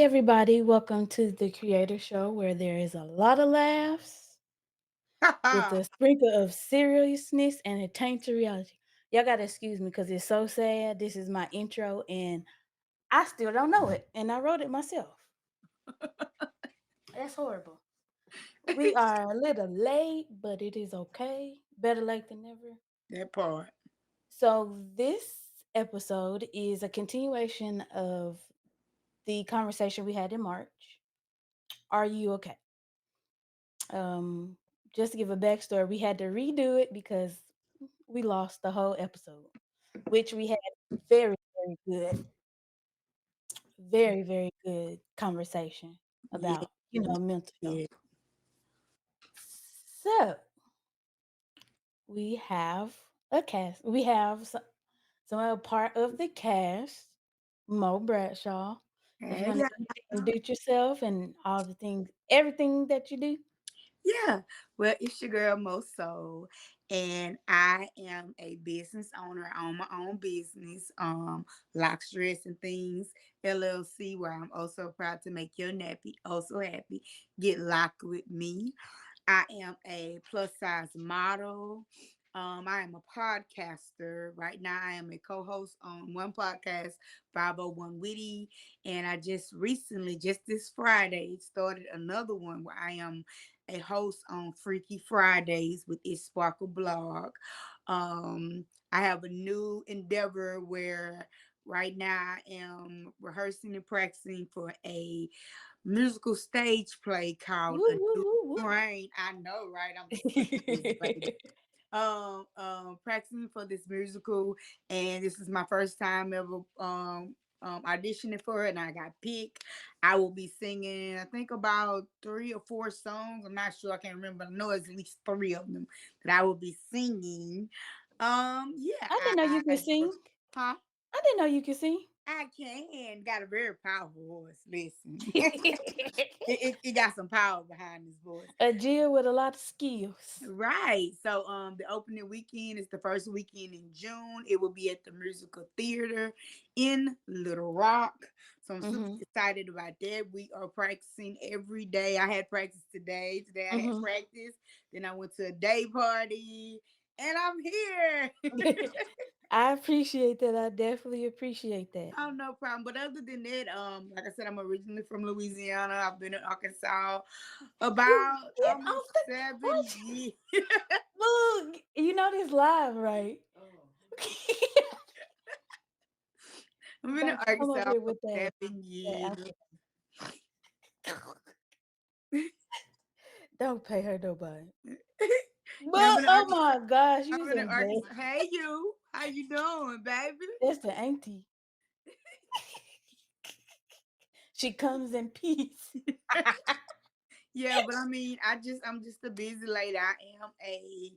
Hey, everybody, welcome to the Creator Show where there is a lot of laughs with a sprinkle of seriousness and a taint of reality. Y'all gotta excuse me because it's so sad. This is my intro and I still don't know it, and I wrote it myself. That's horrible. We are a little late, but it is okay. Better late than never. That part. So, this episode is a continuation of the conversation we had in March. Are you okay? Um, just to give a backstory, we had to redo it because we lost the whole episode, which we had very, very good, very good conversation Yeah, about, we mental health. did. So we have a cast. We have some other part of the cast, Mo Bradshaw. If you Hey, want to go ahead and introduce yourself and all the things, everything that you do. yeah. Well, it's your girl Moso, and I am a business owner. I own my own business, Locks Dress and Things LLC, where I'm also proud to make your nappy also happy. Get locked with me. I am a plus size model. I am a podcaster. Right now, I am a co host on one podcast, 501 Witty. And I just recently, just this Friday, started another one where I am a host on Freaky Fridays with its Sparkle blog. I have a new endeavor where right now I am rehearsing and practicing for a musical stage play called Woo, A woo, New woo, Train. I know, right? I'm super busy, woo. baby. Practicing for this musical, and this is my first time ever auditioning for it, and I got picked. I will be singing, I think about 3 or 4 songs. I'm not sure, I can't remember. I know it's at least 3 of them that I will be singing. Yeah, I didn't know you could sing. huh? I didn't know you could sing. I can. Got a very powerful voice. Listen, it got some power behind this voice. A Jill with a lot of skills. Right. So the opening weekend is the first weekend in June. It will be at the Musical Theater in Little Rock. So I'm super Mhm. excited about that. We are practicing every day. I had practice today. Today I had Mhm. practice. Then I went to a day party and I'm here. I appreciate that. I definitely appreciate that. Oh, no problem. But other than that, like I said, I'm originally from Louisiana. I've been in Arkansas You about get almost off the 7 years. look. You know this live, right? I've been in Don't you come up Arkansas here for with that. 7 years. Don't pay her nobody. Yeah, I've But been in oh Arkansas. my gosh, I've you been in so bad. Arkansas. Hey, you. How you doing, baby? That's the auntie. She comes in peace. Yeah, but I mean, I'm just a busy lady. I am a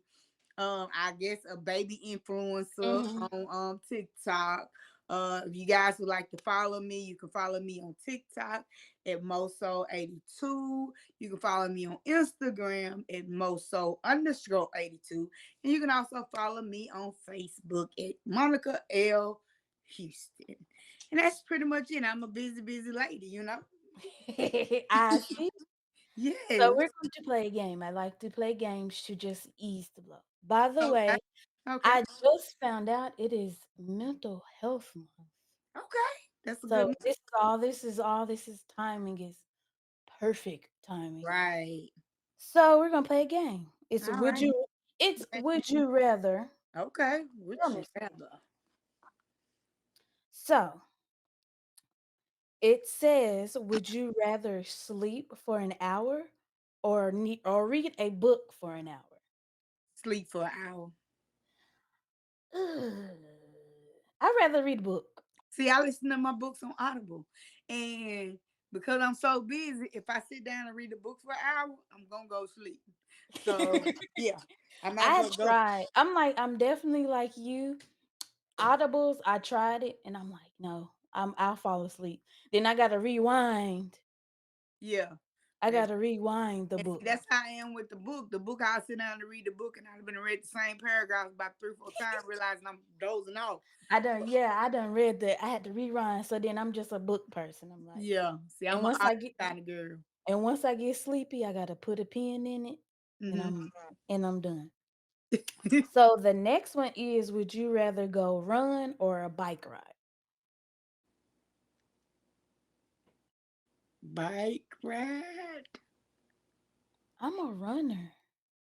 I guess a baby influencer Mhm. on TikTok. If you guys would like to follow me, you can follow me on TikTok at Moso82. You can follow me on Instagram at Moso_82. And you can also follow me on Facebook at Monica L. Houston. And that's pretty much it. I'm a busy lady, you know? I see. So Yes. we're going to play a game. I like to play games to just ease the blow. By the Okay. way, Okay. I just found out it is Mental Health Month. Okay. That's a good So one. this is timing is perfect timing. Right. So we're gonna play a game. It's All would right. you it's would you rather. Okay, would you Promise. rather? So it says, would you rather sleep for an hour or read a book for an hour? Sleep for an hour. Ugh. I'd rather read a book. See, I listen to my books on Audible. And because I'm so busy, if I sit down and read a book for an hour, I'm gonna go sleep. So yeah, I might as I well go. tried. I'm definitely like you. Audibles, I tried it and I'm like, no, I'll fall asleep. Then I gotta rewind. Yeah. I gotta rewind the And see, book. that's how I am with the book. The book, I'll sit down to read the book, and I've been read the same paragraphs about 3, 4 times, realizing I'm dozing off. I done read I had to rewind. So then I'm just a book person. I'm like, Yeah. See, and I'm an once art I get kind of girl. and once I get sleepy, I gotta put a pin in it, and Hmm. I'm done. So the next one is: would you rather go run or a bike ride? Bike ride. I'm a runner.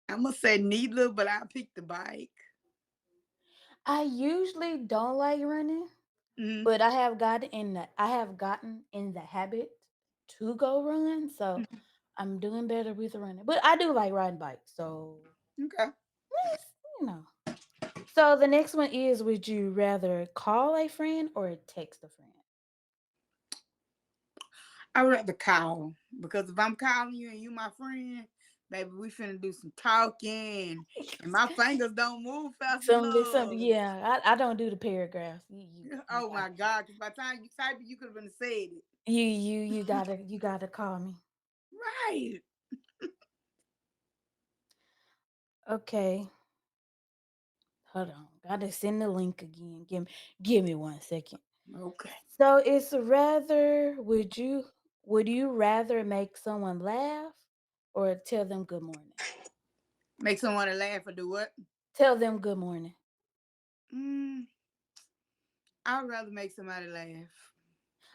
I'm gonna say neither, but I pick the bike. I usually don't like running, Hmm. but I have gotten in the habit to go run, so I'm doing better with running. But I do like riding bikes, so Okay. it's, you know. So the next one is: would you rather call a friend or text a friend? I rather call because if I'm calling you and you my friend, baby, we finna do some talking, and my fingers don't move fast Something, enough. yeah. I don't do the paragraphs. You Oh got my God! Because by the time you type it, you could have been said it. you gotta call me. Right. Okay, hold on. Gotta send the link again. Give me 1 second. Okay. So it's rather would you rather make someone laugh or tell them good morning? Make someone to laugh or do what? Tell them good morning. Mm, I'd rather make somebody laugh.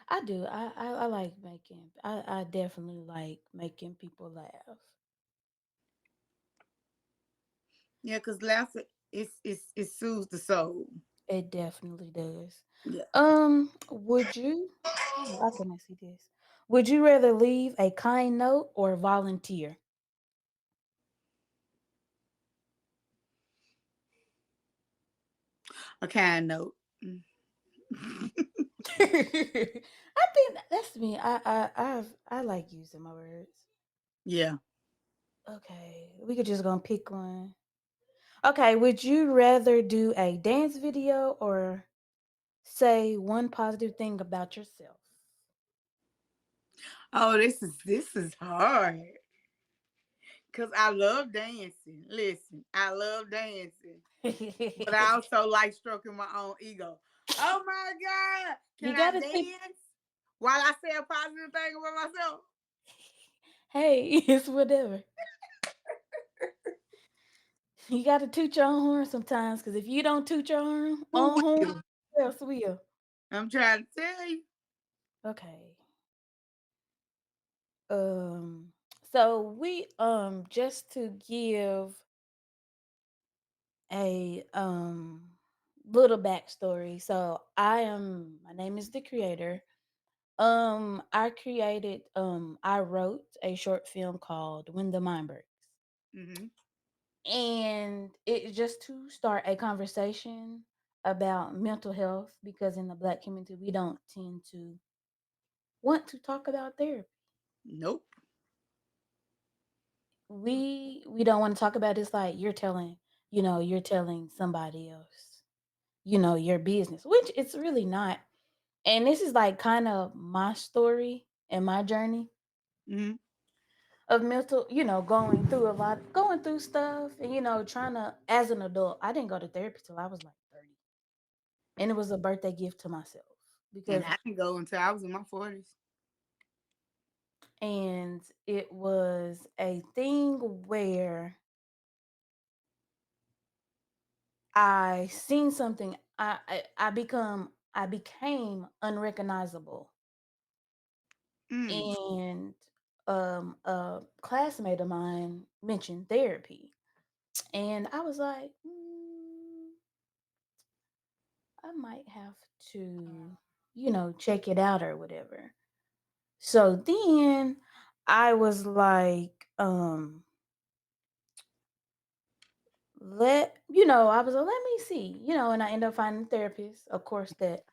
I do. I like making. I definitely like making people laugh. Yeah, because laughter it soothes the soul. It definitely does. Yeah. Would you? Oh, how can I see this? Would you rather leave a kind note or volunteer? A kind note. I think that's me. I like using my words. Yeah. Okay, we could just gonna pick one. Okay, would you rather do a dance video or say one positive thing about yourself? Oh, this is hard. Cause I love dancing. Listen, I love dancing. But I also like stroking my own ego. Oh my God. You Can I gotta think. dance while I say a positive thing about myself? Hey, it's whatever. You gotta toot your own horn sometimes, because if you don't toot your Who own horn, will? who else will? I'm trying to tell you. Okay. So we just to give a little backstory. So my name is the creator. I wrote a short film called When the Mind Breaks. Hmm. And it just to start a conversation about mental health, because in the Black community we don't tend to want to talk about therapy. Nope. We don't want to talk about it's like you're telling somebody else, your business, which it's really not. And this is like kind of my story and my journey Hmm. of mental, going through stuff, and trying to, as an adult, I didn't go to therapy till I was like 30. And it was a birthday gift to myself, And because I didn't go until I was in my 40s. and it was a thing where I seen something. I became unrecognizable, Mm. and a classmate of mine mentioned therapy, and I was like, I might have to, check it out or whatever. So then I was like, I was like, let me see, and I ended up finding a therapist, of course, that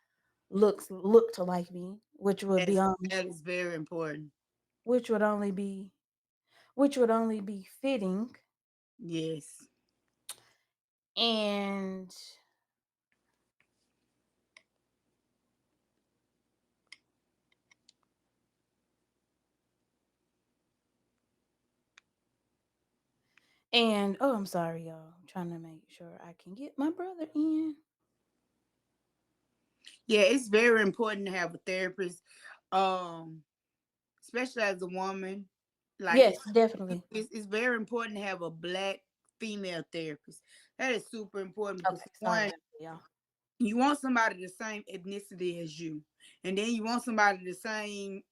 looked like me, That is very important. which would only be fitting. Yes. And And oh, I'm sorry, y'all. I'm trying to make sure I can get my brother in. Yeah, it's very important to have a therapist, um, especially as a woman. Like Yes, definitely. it's very important to have a black female therapist. That is super important because Okay, for sorry one, about that, y'all. you want somebody the same ethnicity as you, and then you want somebody the same,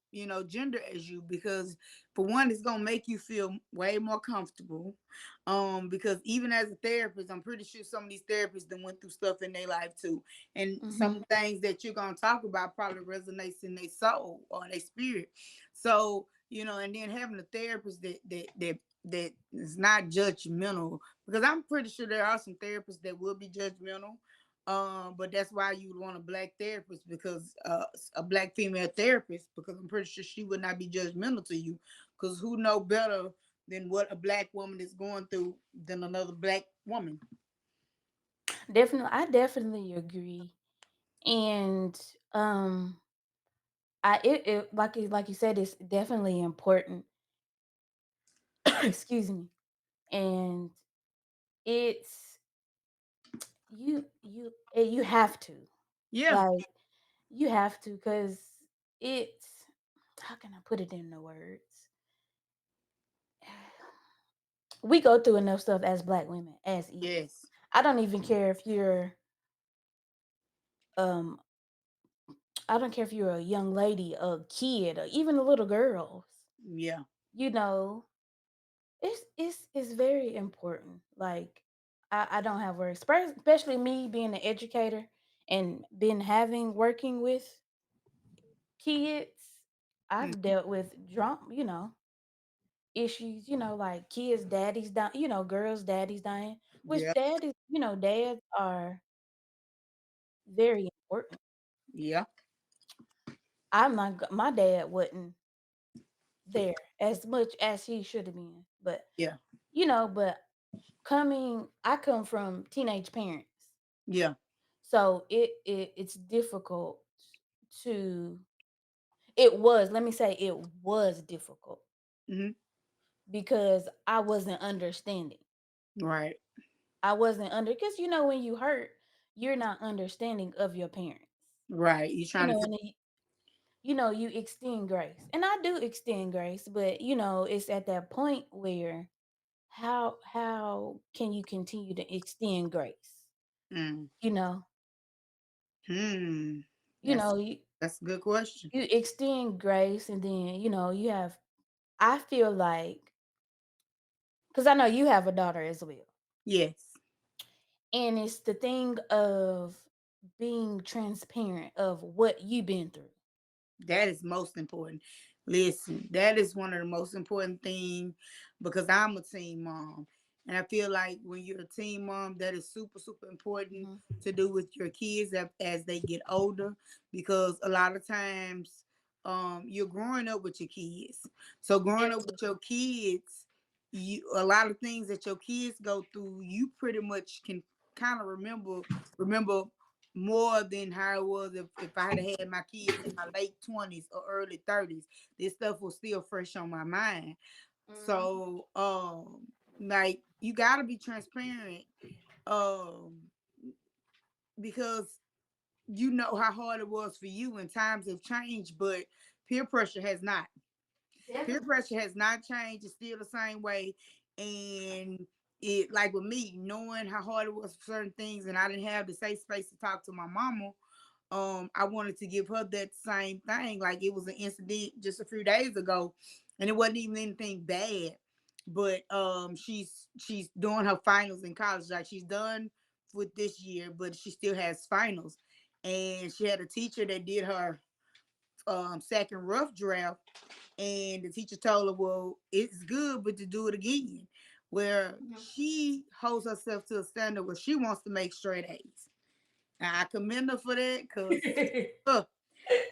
gender as you, because for one, it's gonna make you feel way more comfortable. Because even as a therapist, I'm pretty sure some of these therapists that went through stuff in their life too, and Hmm. some things that you're gonna talk about probably resonates in their soul or their spirit. So and then having a therapist that is not judgmental, because I'm pretty sure there are some therapists that will be judgmental. But that's why you would want a black therapist, because a black female therapist, because I'm pretty sure she would not be judgmental to you, because who know better than what a black woman is going through than another black woman. Definitely, I definitely agree. And um, it like you said, it's definitely important. Excuse me. And it's you have to, Yeah. like, you have to, because it's, how can I put it in the words? We go through enough stuff as black women as is. Yes. I don't even care if you're um I don't care if you're a young lady, a kid, or even a little girls. Yeah. You know, it's very important. Like, I don't have words, especially me being an educator and been having working with kids. I've Mhm. dealt with drama, issues, like kids, daddies dying, girls, daddies dying, which Yeah. dads are very important. Yeah. My dad wasn't there as much as he should have been, but Yeah. but I come from teenage parents, Yeah. so it's difficult to it was let me say it was difficult Hmm. because I wasn't understanding. Right. I wasn't under because when you hurt, you're not understanding of your parents. Right. You trying to And then you extend grace. And I do extend grace, but it's at that point where how can you continue to extend grace? mm. You know, Hmm. you That's know, you, that's a good question. you extend grace and then, you have I feel like because I know you have a daughter as well. Yes. And it's the thing of being transparent of what you've been through. That is most important. Listen, that is one of the most important things, because I'm a teen mom. And I feel like when you're a teen mom, that is super, super important Mhm. to do with your kids as they get older, because a lot of times you're growing up with your kids. So growing up with Definitely. your kids, a lot of things that your kids go through, you pretty much can kind of remember more than how it was if I had my kids in my late 20s or early 30s. This stuff was still fresh on my mind. Mhm. So like you gotta be transparent, um because you know how hard it was for you, and times have changed, but peer pressure has not. Peer Definitely. pressure has not changed. It's still the same way. And it, like with me, knowing how hard it was for certain things, and I didn't have the safe space to talk to my mama, I wanted to give her that same thing. Like it was an incident just a few days ago, and it wasn't even anything bad. But she's doing her finals in college. Like she's done with this year, but she still has finals. And she had a teacher that did her second rough draft, and the teacher told her, "Well, it's good, but to do it again." Where Mhm. she holds herself to a standard where she wants to make straight A's. Now, I commend her for that, because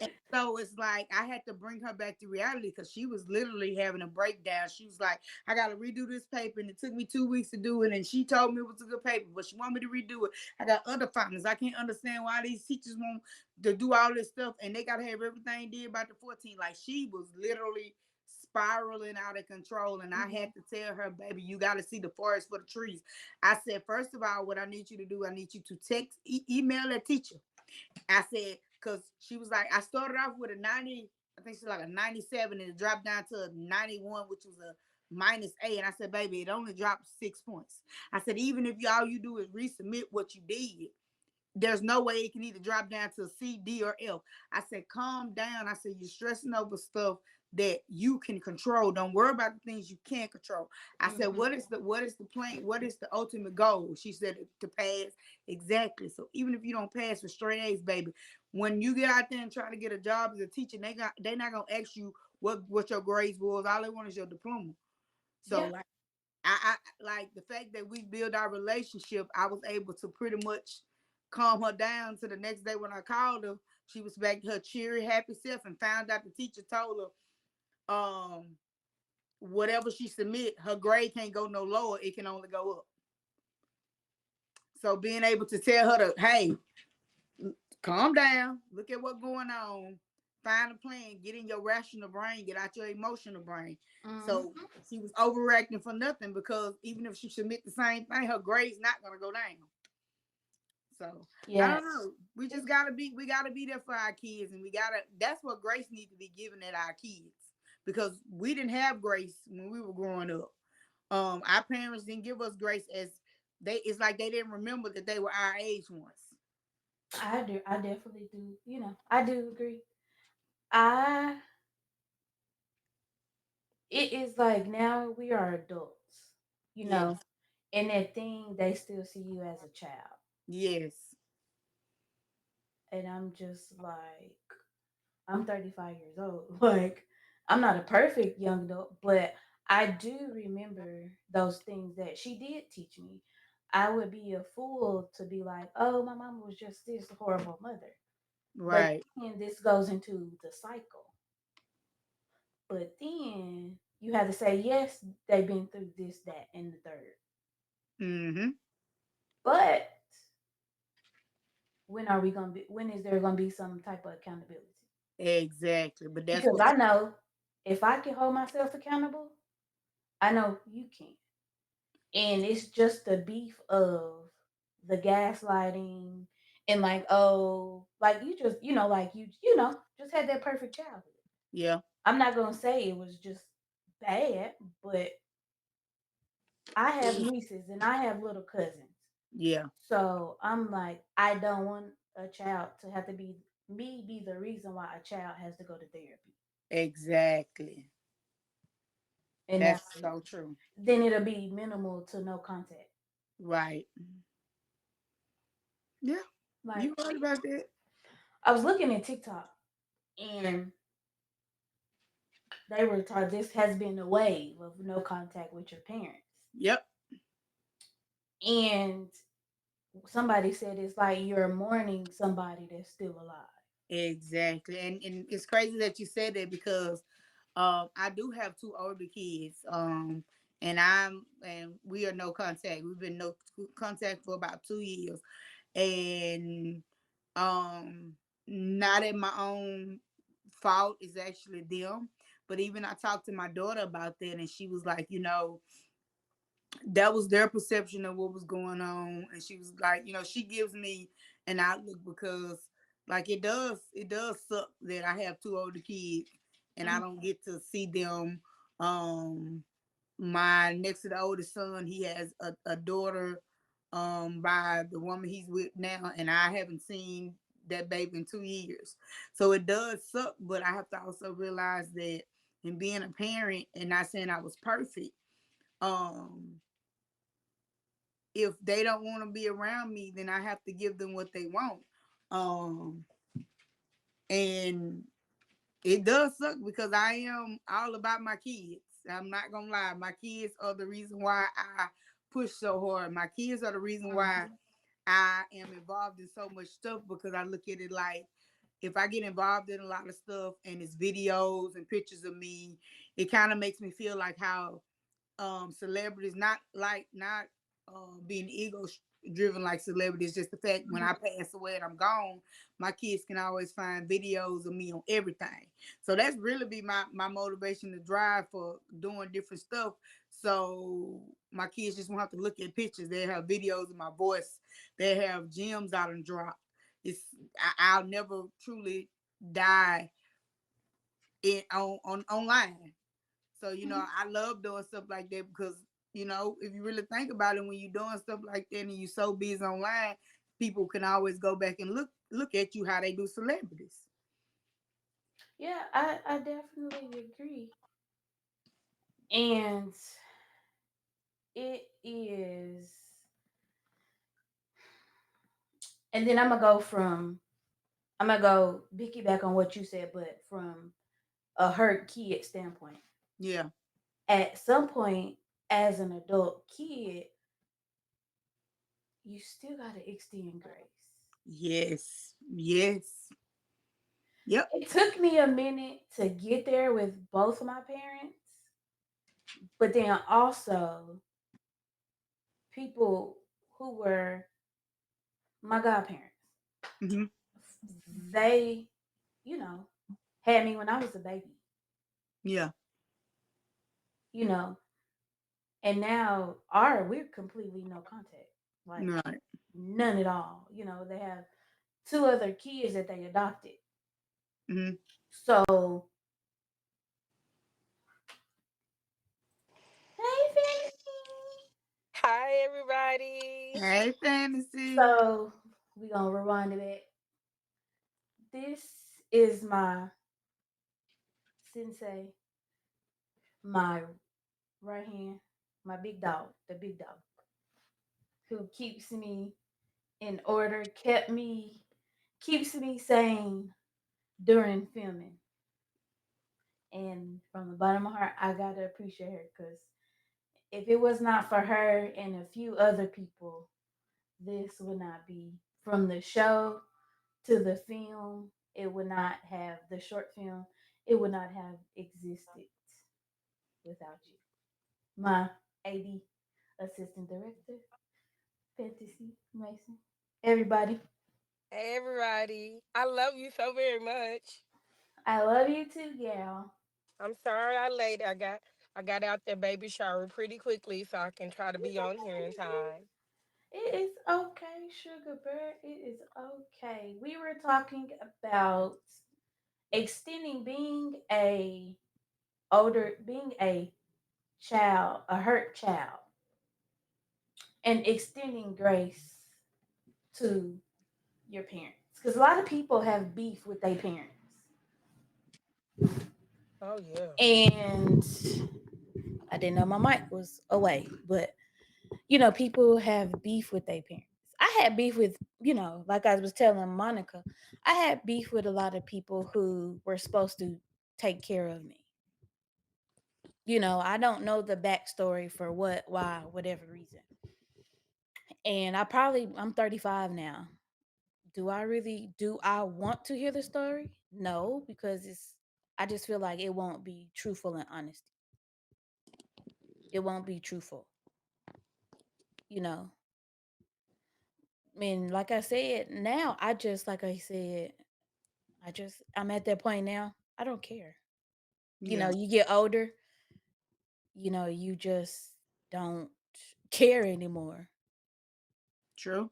and so it's like I had to bring her back to reality, because she was literally having a breakdown. She was like, I got to redo this paper, and it took me 2 weeks to do it. And she told me it was a good paper, but she wanted me to redo it. I got other finals. I can't understand why these teachers want to do all this stuff, and they got to have everything did by the 14th. Like she was literally spiraling out of control. And I Mhm. had to tell her, baby, you got to see the forest for the trees. I said, first of all, what I need you to do, I need you to text, email that teacher. I said, because she was like, I started off with a 90, I think she's like a 97, and it dropped down to a 91, which was a -8. And I said, baby, it only dropped 6 points. I said, even if all you do is resubmit what you did, there's no way it can either drop down to C, D, or F. I said, calm down. I said, you're stressing over stuff that you can control. Don't worry about the things you can't control. I said, Mhm. what is the plan? What is the ultimate goal? She said to pass. Exactly. So even if you don't pass with straight A's, baby, when you get out there and try to get a job as a teacher, they're not gonna ask you what your grades was. All they want is your diploma. So Yeah, like I like the fact that we build our relationship. I was able to pretty much calm her down to the next day when I called her. She was back to her cheery, happy self, and found out the teacher told her, whatever she submit, her grade can't go no lower. It can only go up. So being able to tell her to, hey, calm down, look at what's going on, find a plan, get in your rational brain, get out your emotional brain. So mhm. she was overreacting for nothing because even if she submit the same thing, her grade's not gonna go down. So I Yeah. don't know. We just It's gotta be there for our kids, and that's what grace needs to be given at our kids, because we didn't have grace when we were growing up. Our parents didn't give us grace, as it's like they didn't remember that they were our age once. I do. I definitely do. I do agree. I It is like now we are adults, you Yes. know, and that thing they still see you as a child. Yes. And I'm just like, I'm 35 years old. Like, I'm not a perfect young adult, but I do remember those things that she did teach me. I would be a fool to be like, oh, my mom was just this horrible mother. But Right. then this goes into the cycle. But then you have to say, yes, they've been through this, that, and the third. Mm-hmm. But when is there gonna be some type of accountability? Exactly. But that's Because what. I know if I can hold myself accountable, I know you can. And it's just the beef of the gaslighting and like, oh, like you just, like just had that perfect childhood. Yeah. I'm not gonna say it was just bad, but I have nieces and I have little cousins. Yeah. So I'm like, I don't want a child to have to be the reason why a child has to go to therapy. Exactly. And That's so true. then it'll be minimal to no contact. Right. Yeah. Like, You right about that. I was looking at TikTok and they were taught this has been a wave of no contact with your parents. Yep. And somebody said it's like you're mourning somebody that's still alive. Exactly. And it's crazy that you said that, because I do have two older kids. And we are no contact. We've been no contact for about 2 years. And not at my own fault, is actually them. But even I talked to my daughter about that, and she was like, that was their perception of what was going on. And she was like, she gives me an outlook, because like it does suck that I have two older kids and I Mhm. don't get to see them. My next to the oldest son, he has a daughter by the woman he's with now, and I haven't seen that baby in 2 years. So it does suck, but I have to also realize that in being a parent, and not saying I was perfect, um if they don't want to be around me, then I have to give them what they want. Um, and it does suck, because I am all about my kids. I'm not gonna lie, my kids are the reason why I push so hard. My kids are the reason why Mhm. I am involved in so much stuff, because I look at it like, if I get involved in a lot of stuff and it's videos and pictures of me, it kind of makes me feel like how celebrities, not being driven like celebrities. Just the fact when Mhm. I pass away and I'm gone, my kids can always find videos of me on everything. So that's really be my motivation to drive for doing different stuff. So my kids just won't have to look at pictures. They have videos of my voice. They have gems out and drop. It's I'll never truly die on online. So, Mhm. I love doing stuff like that because, if you really think about it, when you're doing stuff like that and you're so busy online, people can always go back and look at you how they do celebrities. Yeah, I definitely agree. And it is, and then I'm gonna go piggyback on what you said, but from a hurt kid standpoint. Yeah. At some point, as an adult kid, you still gotta extend grace. Yes. Yes. Yep. It took me a minute to get there with both of my parents, but then also people who were my godparents. Hmm. They, you know, had me when I was a baby, Yeah. you know, and now our we're completely no contact. Like Right. none at all. They have two other kids that they adopted. Hmm. So, hey, Fantasy. Hi, everybody. Hey, Fantasy. So, we going to rewind a bit. This is my sensei, my right hand, my big dog, the big dog, who keeps me in order, keeps me sane during filming. And from the bottom of my heart, I gotta appreciate her because if it was not for her and a few other people, this would not be from the show to the film. It would not have the short film. It would not have existed without you. My AD assistant director, Fantasy Mason. Everybody, Hey, everybody. I love you so very much. I love you too, gal. I'm sorry I late. I got out there baby shower pretty quickly so I can try to It's be on here in okay. time. It is okay, sugar bear. It is okay. We were talking about extending being a child, a hurt child, and extending grace to your parents. Because a lot of people have beef with their parents. Oh yeah. And I didn't know my mic was away, but people have beef with their parents. I had beef with, like I was telling Monica, I had beef with a lot of people who were supposed to take care of me. I don't know the backstory for what, why, whatever reason. And I'm 35 now. Do I want to hear the story? No, because I just feel like it won't be truthful and honest. It won't be truthful, you know. I mean, like I said, now I'm at that point now. I don't care. Yeah. You get older, you just don't care anymore. True.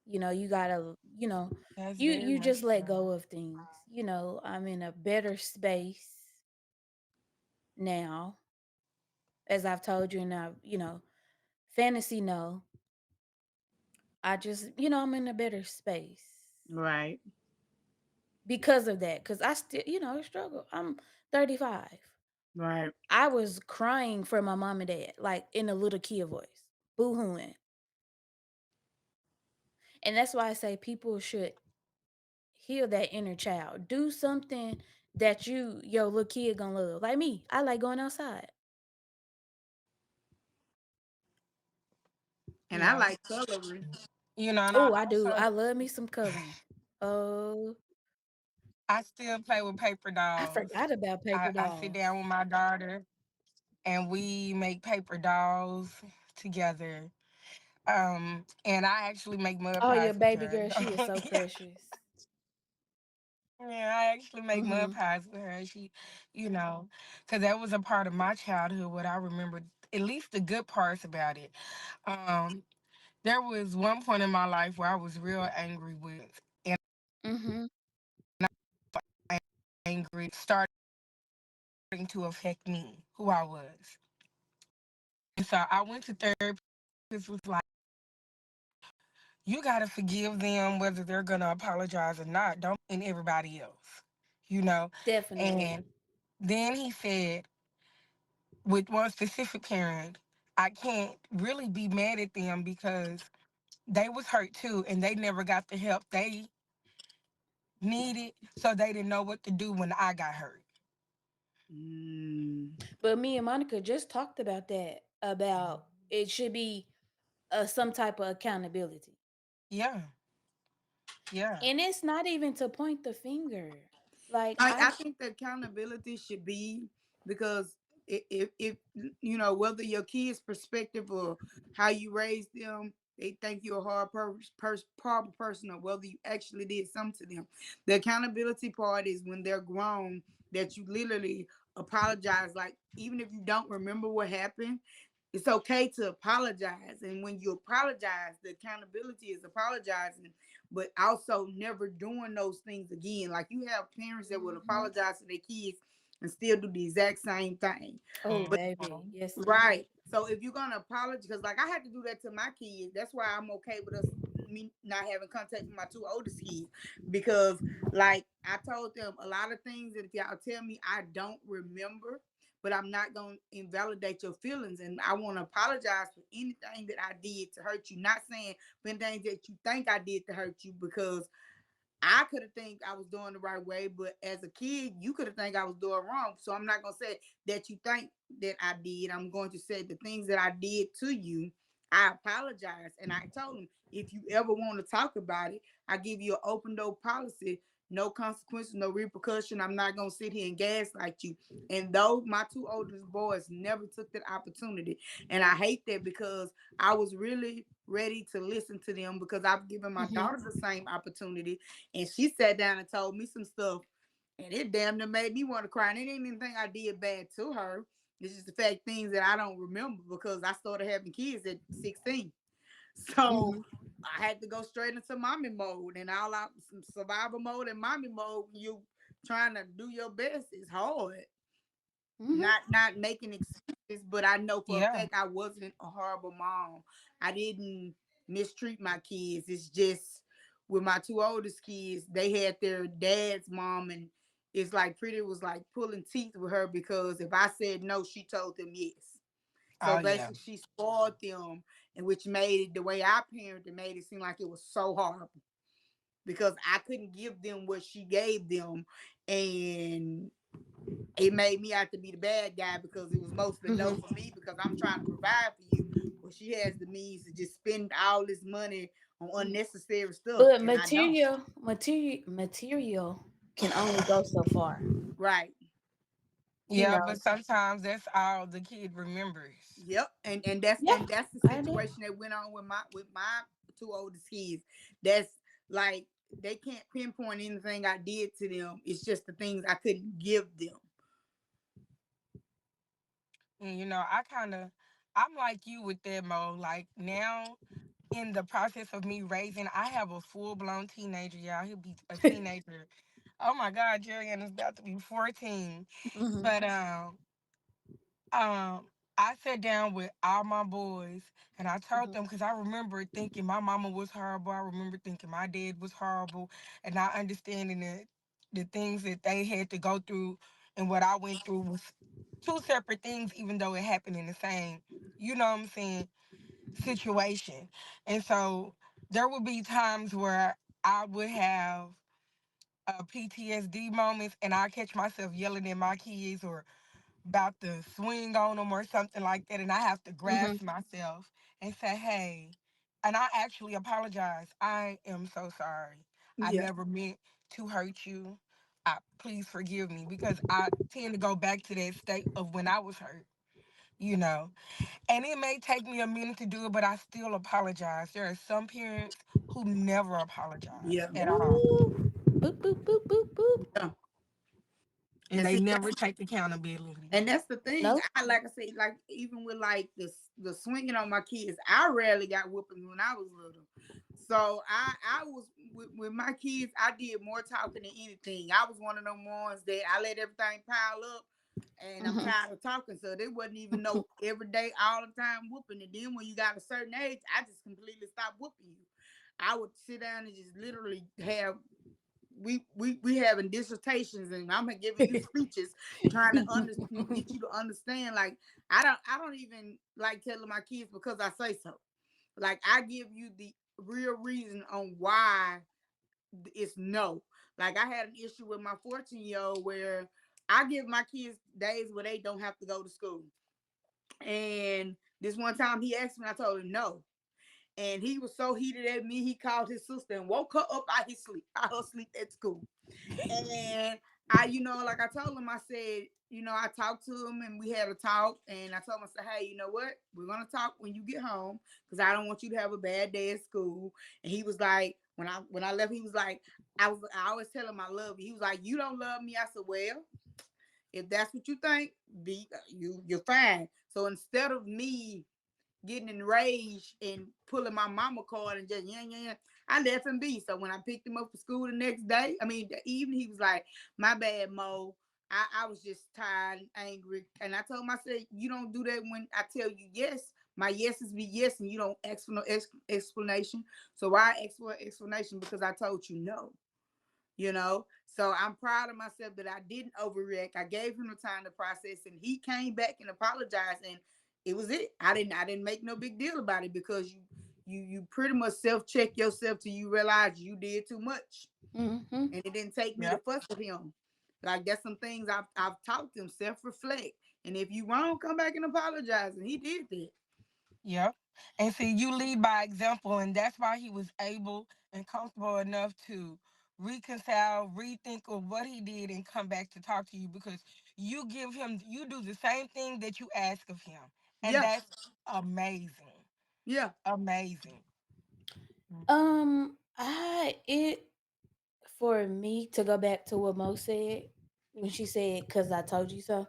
You gotta, That's very you just much let true. go of things. I'm in a better space now, as I've told you, and fantasy, no. I just, I'm in a better space Right. because of that. Because I still, struggle. I'm 35. Right. I was crying for my mom and dad, like in a little kid voice, boo hooing. And that's why I say people should heal that inner child. Do something that your little kid gonna love. Like me, I like going outside. And I Yeah. like coloring. And I Oh, I do. also I love me some coloring. Oh, I still play with paper I dolls. forgot about paper I sit dolls. down with my daughter and we make paper dolls together. And I actually make mud Oh, your pies with baby her. girl, she is so precious. Yeah, I actually make mud Mhm. pies with her. She, you know, because that was a part of my childhood. What I remember, at least the good parts about it. Um, there was one point in my life where I was real angry with, and Mhm. angry starting to affect me, who I was. And so I went to therapy. This was like, you gotta forgive them whether they're gonna apologize or not. Don't and everybody else, you know. Definitely. And then he said, with one specific parent, I can't really be mad at them because they was hurt too and they never got the help they needed, so they didn't know what to do when I got hurt. Mm. But me and Monica just talked about that. About it should be some type of accountability, Yeah, yeah. and it's not even to point the finger. Like I think the accountability should be because if you know whether your kids' perspective or how you raised them, they think you're a horrible person, or whether you actually did something to them. The accountability part is when they're grown that you literally apologize. Like even if you don't remember what happened, it's okay to apologize. And when you apologize, the accountability is apologizing, but also never doing those things again. Like you have parents that would Mhm. apologize to their kids and still do the exact same thing. Oh, But baby, Mhm. yes, right. So if you're gonna apologize, because like I had to do that to my kids. That's why I'm okay with us me not having contact with my two oldest kids. Because like I told them a lot of things that if y'all tell me I don't remember, but I'm not gonna invalidate your feelings. And I want to apologize for anything that I did to hurt you. Not saying for anything that you think I did to hurt you, because I could have think I was doing the right way, but as a kid, you could have think I was doing wrong. So I'm not gonna say that you think that I did. I'm going to say the things that I did to you. I apologize, and I told him if you ever want to talk about it, I give you an open door policy, no consequences, no repercussion. I'm not gonna sit here and gaslight you. And though my two oldest boys never took that opportunity, and I hate that because I was really ready to listen to them because I've given my Mhm. daughter the same opportunity, and she sat down and told me some stuff, and it damn near made me want to cry. And it ain't anything I did bad to her. It's just the fact things that I don't remember because I started having kids at 16. So Mhm. I had to go straight into mommy mode, and all out survival mode and mommy mode. When you trying to do your best, it's hard. Mhm. Not making excuses, but I know for a Yeah. fact I wasn't a horrible mom. I didn't mistreat my kids. It's just with my two oldest kids, they had their dad's mom, and it's like Pretty was like pulling teeth with her because if I said no, she told them yes. So Oh yeah. basically, she spoiled them, and which made it the way I parented made it seem like it was so horrible because I couldn't give them what she gave them, and it made me out to be the bad guy because it was mostly no Mhm. for me because I'm trying to provide for you. Well, she has the means to just spend all this money on unnecessary stuff, But and I don't. material can only go so far. Right. You Yeah, but know. sometimes that's all the kid remembers. Yep. Yeah, and that's the I agree. situation that went on with my two oldest kids. That's like they can't pinpoint anything I did to them. It's just the things I couldn't give them. And I'm like you with that, Mo. Like now, in the process of me raising, I have a full blown teenager, y'all. He'll be a teenager. Oh my God, Jerian is about to be 14. Mhm. But um I sat down with all my boys and I told Mhm. them because I remember thinking my mama was horrible. I remember thinking my dad was horrible and not understanding that the things that they had to go through and what I went through was two separate things, even though it happened in the same, you know what I'm saying, situation. And so there would be times where I would have PTSD moments and I catch myself yelling at my kids or about to swing on them or something like that, and I have to Mhm. grasp myself and say, "Hey," and I actually apologize. I am so sorry. I Yeah. never meant to hurt you. Please forgive me because I tend to go back to that state of when I was hurt. you know. And it may take me a minute to do it, but I still apologize. There are some parents who never apologize Yeah. at all, Ooh. Boop, boop, boop, boop, boop. Yeah. and And they see, never take accountability. and that's the thing. Nope. I like I say, like even with like the swinging on my kids, I rarely got whoopings when I was little. So I was with my kids. I did more talking than anything. I was one of them ones that I let everything pile up, and I'm Hmm. tired of talking. So there wasn't even no every day, all the time whooping. And then when you got a certain age, I just completely stopped whooping you. I would sit down and just literally have we having dissertations and I'm giving you speeches trying to get you to understand. Like I don't even like telling my kids because I say so. Like I give you the real reason on why it's no. Like I had an issue with my 14-year-old where I give my kids days where they don't have to go to school. And this one time he asked me, I told him no. And he was so heated at me, he called his sister and woke her up out his sleep, out her sleep at school. And like I told him, I said, I talked to him and we had a talk. And I told him, I said, hey, you know what? We're gonna talk when you get home because I don't want you to have a bad day at school. And he was like, when I left, he was like, I always tell him I love you. He was like, you don't love me. I said, well, if that's what you think, you're fine. So instead of me getting enraged and pulling my mama card and just yeah, yeah, yeah. I let him be. So when I picked him up for school the next day, I mean the evening, he was like, "My bad, Mo. I was just tired and angry." And I told him, I said, "You don't do that when I tell you yes. My yeses be yes, and you don't ask for no explanation. So why ask for an explanation because I told you no." So I'm proud of myself that I didn't overreact. I gave him the time to process, and he came back and apologized, and it was it. I didn't make no big deal about it because you pretty much self-check yourself till you realize you did too much. Hmm. And it didn't take me to Yep. fuss with him. Like that's some things I've taught them, self-reflect. And if you wrong, come back and apologize. And he did that. Yep. And see, you lead by example, and that's why he was able and comfortable enough to reconcile, rethink of what he did, and come back to talk to you because you do the same thing that you ask of him. And Yeah, that's amazing. yeah. Amazing. I it for me to go back to what Mo said when she said, "Cause I told you so."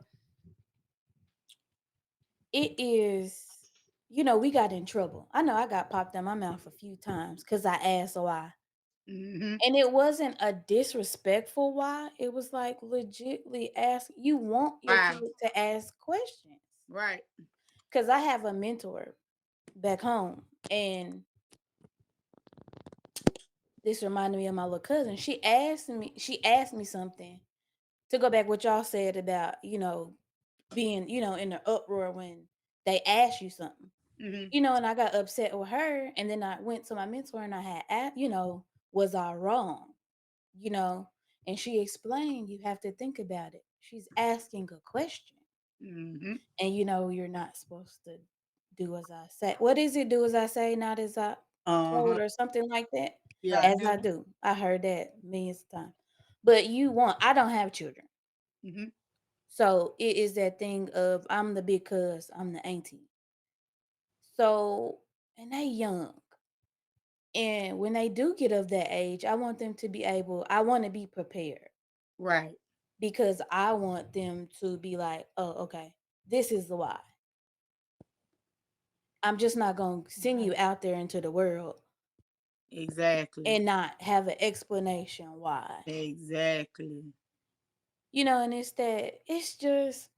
It is, we got in trouble. I know I got popped in my mouth a few times because I asked why. Mm-hmm. And it wasn't a disrespectful why. It was like legitly ask. You want your Wow. kid to ask questions. Right. Because I have a mentor back home. And this reminded me of my little cousin. She asked me something to go back what y'all said about, being, in the uproar when they ask you something. Mm-hmm. And I got upset with her, and then I went to my mentor and I had was I wrong? you know and she explained, you have to think about it. She's asking a question, Mm-hmm. and you're not supposed to do as I say. What is it? Do as I say, not as I told, Uh-huh. or something like that. Yeah. Gotta As I do. do. I heard that millions of times. But I don't have children. Mm-hmm. So it is that thing of, I'm the big cuz, I'm the auntie. So, and they young. And when they do get of that age, I want to be prepared, Right. because I want them to be like, oh, okay, this is the why. I'm just not going to send you Right. out there into the world Exactly. and not have an explanation why. Exactly. And it's just,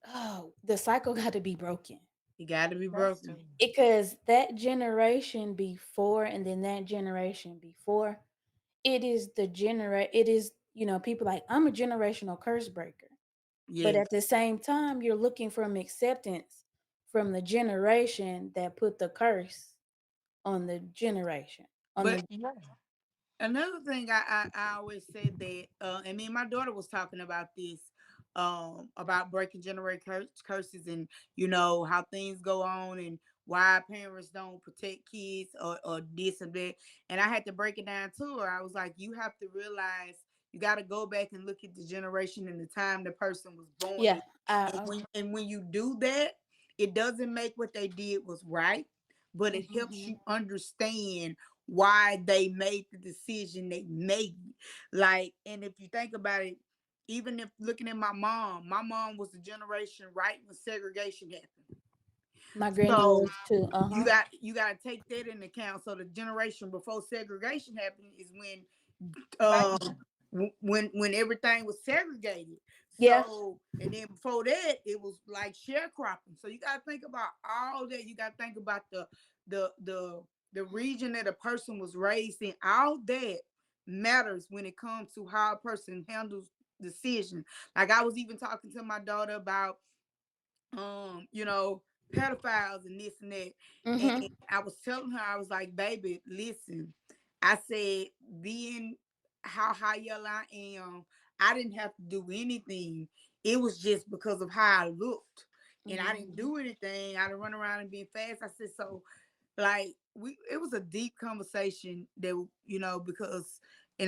oh, the cycle got to be broken. You got to be That's broken. to. Because that generation before, and then that generation before, people like, I'm a generational curse breaker. But Yes. at the same time, you're looking for acceptance from the generation that put the curse on the generation. On But the Yeah. another thing I always said that, and me and my daughter was talking about this, about breaking curses and how things go on and why parents don't protect kids or this and that. And I had to break it down to her. I was like, you have to realize You got to go back and look at the generation and the time the person was born Yeah. in. And when you do that, it doesn't make what they did was right, but it helps Mhm. you understand why they made the decision they made. Like, and if you think about it, even if looking at my mom was the generation right when segregation happened. My granny So was too. you Uh-huh. got to take that into account. So the generation before segregation happened is when Thank um you. when everything was segregated. Yeah. So and then before that it was like sharecropping. So you gotta think about all that. You gotta think about the the the region that a person was raised in. All that matters when it comes to how a person handles decisions. Like I was even talking to my daughter about you know, pedophiles and this and that. And Mhm. I was telling her, I was like, baby, listen, I said, being how high yellow I am, I didn't have to do anything. It was just because of how I looked. And I didn't Mhm. do anything. I didn't run around and be fast. I said, so like it was a deep conversation that, because in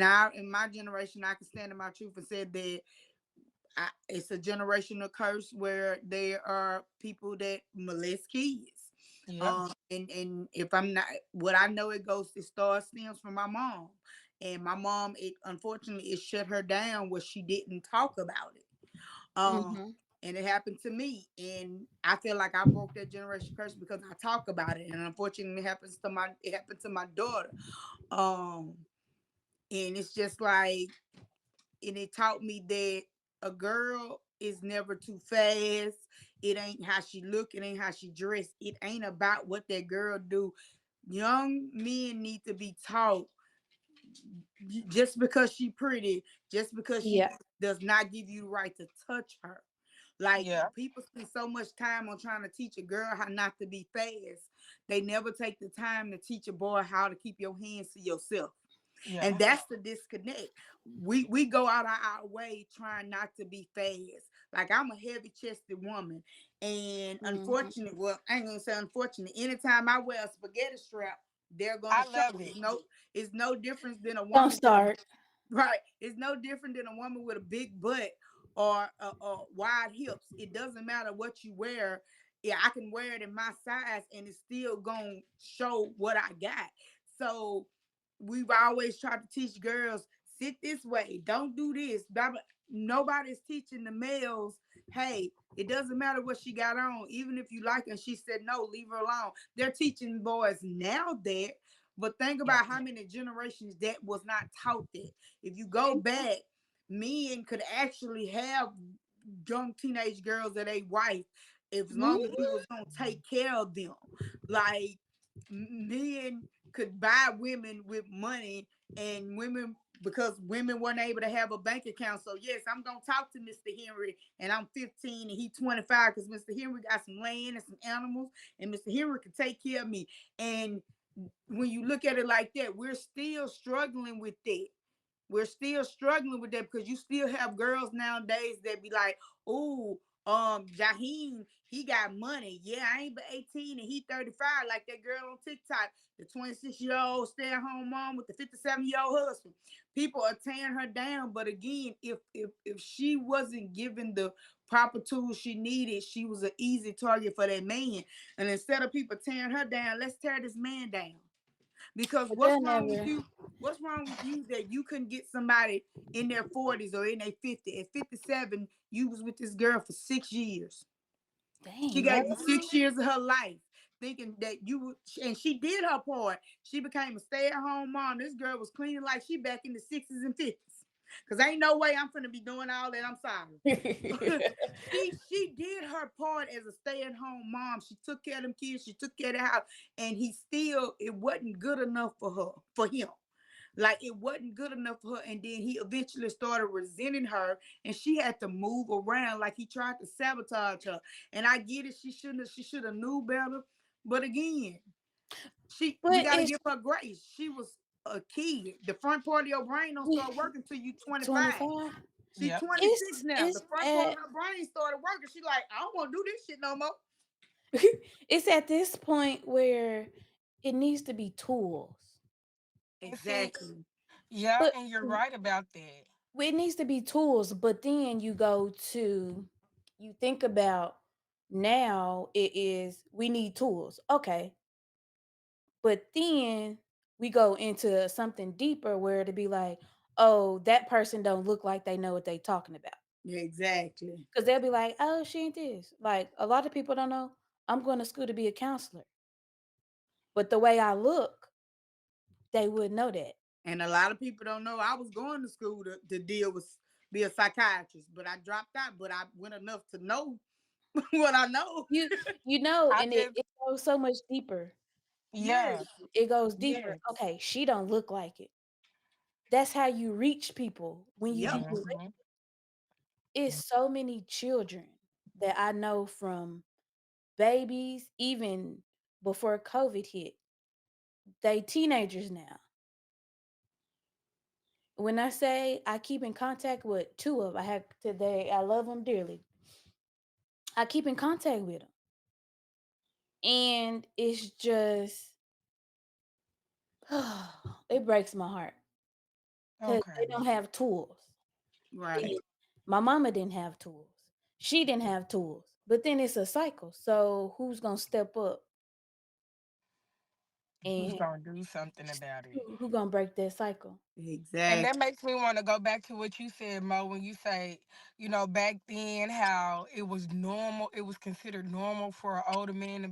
my generation, I could stand in my truth and said that it's a generational curse where there are people that molest kids. Yep. And if I'm not, what I know, it stems from my mom, and my mom, it unfortunately it shut her down where she didn't talk about it. Um, Mhm. and it happened to me, and I feel like I broke that generation curse because I talk about it, and unfortunately, it happened to my daughter. Um, and it's just like, and it taught me that a girl is never too fast. It ain't how she look, it ain't how she dress. It ain't about what that girl do. Young men need to be taught, just because she pretty, just because she Yeah. does not give you the right to touch her. Like, Yeah. people spend so much time on trying to teach a girl how not to be fast. They never take the time to teach a boy how to keep your hands to yourself. And Yeah. that's the disconnect. We go out of our way trying not to be fast. Like, I'm a heavy chested woman, and Mhm. I ain't gonna say unfortunate. Anytime I wear a spaghetti strap, they're gonna I show love it's it. no it's no difference than a Don't woman with a start. right. It's no different than a woman with a big butt or wide hips. It doesn't matter what you wear. Yeah, I can wear it in my size and it's still gonna show what I got. So we've always tried to teach girls, sit this way, don't do this. Nobody's teaching the males, hey, it doesn't matter what she got on, even if you like her and she said no, leave her alone. They're teaching boys now that, but think Yeah. about how many generations that was not taught that. If you go back, men could actually have young teenage girls that they wife, as long as we Mhm. was gonna take care of them. Like, men could buy women with money, and women, because women weren't able to have a bank account. So yes, I'm gonna talk to Mr. Henry, and I'm 15 and he 25, because Mr. Henry got some land and some animals, and Mr. Henry could take care of me. And when you look at it like that, we're still struggling with that. We're still struggling with that because you still have girls nowadays that be like, "Oh, Jaheim, he got money. Yeah, I ain't but 18 and he 35, like that girl on TikTok, the 26-year-old stay-at-home mom with the 57-year-old husband." People are tearing her down, but again, if she wasn't given the proper tools she needed, she was an easy target for that man. And instead of people tearing her down, let's tear this man down. Because But what's they'll wrong with never. you? What's wrong with you that you couldn't get somebody in their 40s or in their 50s? At 57, you was with this girl for 6 years. She Dang, gave really? you 6 years of her life, thinking that you would, and she did her part. She became a stay-at-home mom. This girl was cleaning like she back in the 60s and 50s. Cause ain't no way I'm finna be doing all that. I'm sorry. She did her part as a stay-at-home mom. She took care of them kids. She took care of the house, and it wasn't good enough for him. Like, it wasn't good enough for her, and then he eventually started resenting her, and she had to move around. Like, he tried to sabotage her. And I get it. She should have knew better. But again, we But got to it's give her grace. She was a kid. The front part of your brain don't start working till you 25. 25. She Yep. 26 now. The It's front part at of her brain started working. She like, I don't want to do this shit no more. it's at this point where it needs to be tools. And see, Exactly. yeah, But and you're right about that. it needs to be tools, but then you think about now it is we need tools. Okay. But then we go into something deeper where to be like, oh, that person don't look like they know what they talking about. Exactly. Because they'll be like, oh, she ain't this. Like a lot of people don't know I'm going to school to be a counselor. But the way I look, they would know that. And a lot of people don't know I was going to school to deal with be a psychiatrist, but I dropped out. But I went enough to know what I know. You you know, I and just, it goes so much deeper. yeah, Yes, It goes deeper. yes. Okay, she don't look like it. That's how you reach people when you yep. be correct. Hmm. It's so many children that I know from babies, even before COVID hit. They teenagers now. When I say I keep in contact with two of, I have today. I love them dearly. I keep in contact with them, and it's just it breaks my heart because they Okay. don't have tools. Right. And my mama didn't have tools. She didn't have tools. But then it's a cycle. So who's gonna step up Who's and gonna do something about it? who gonna break that cycle? And that Exactly. makes me want to go back to what you said, Mo, when you say, back then how it was normal, it was considered normal for an older man to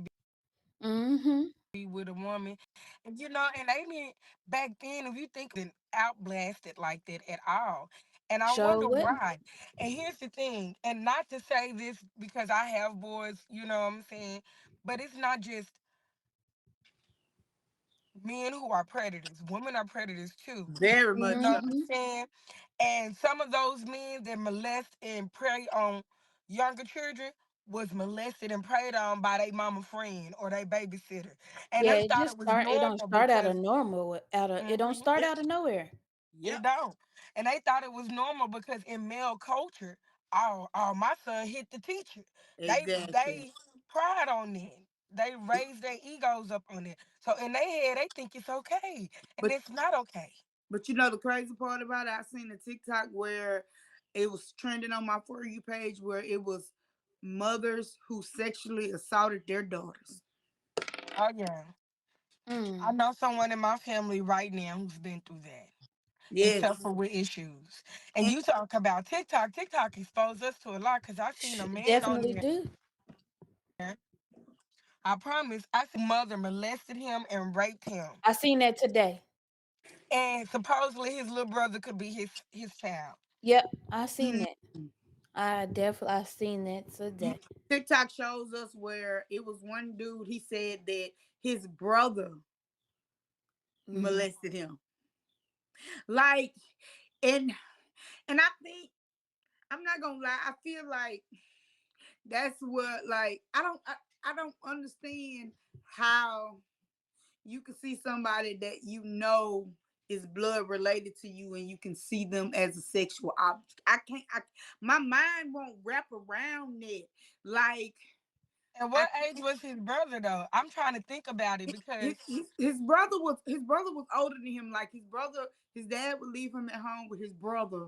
Mm-hmm. be with a woman. And and they didn't back then, if you think didn't outblasted like that at all. And I Show wonder what? why. And here's the thing, and not to say this because I have boys, you know what I'm saying, but it's not just men who are predators. Women are predators too. Very You much know so. what I'm Mm-hmm. saying? And some of those men that molest and prey on younger children was molested and preyed on by their mama friend or their babysitter. And Yeah, they thought it was it don't normal start out of because normal it don't mhm, start Yep. out of nowhere. it Yep. don't. And they thought it was normal because in male culture, oh, my son hit the teacher. Exactly. They pride on that. They raise their egos up on it. So in their head, they think it's okay. And But it's not okay. you know the crazy part about it, I seen a TikTok where it was trending on my For You page where it was mothers who sexually assaulted their daughters. Oh yeah. I Mm. know someone in my family right now who's been through that and Yes. suffer with issues. And And you talk about TikTok. TikTok exposed us to a lot because I seen a man on Definitely there. do. I promise. I seen mother molested him and raped him. I seen that today. And supposedly his little brother could be his child. Yep, I seen mm, that. I seen that you, today. TikTok shows us where it was one dude. He said that his brother Mm-hmm. molested him. Like, and I think I'm not gonna lie. I feel like that's what like I don't understand how you can see somebody that you know is blood related to you and you can see them as a sexual object. I can't my mind won't wrap around it. Like And I what age was his brother though? I'm trying to think about it because his brother was older than him. Like his dad would leave him at home with his brother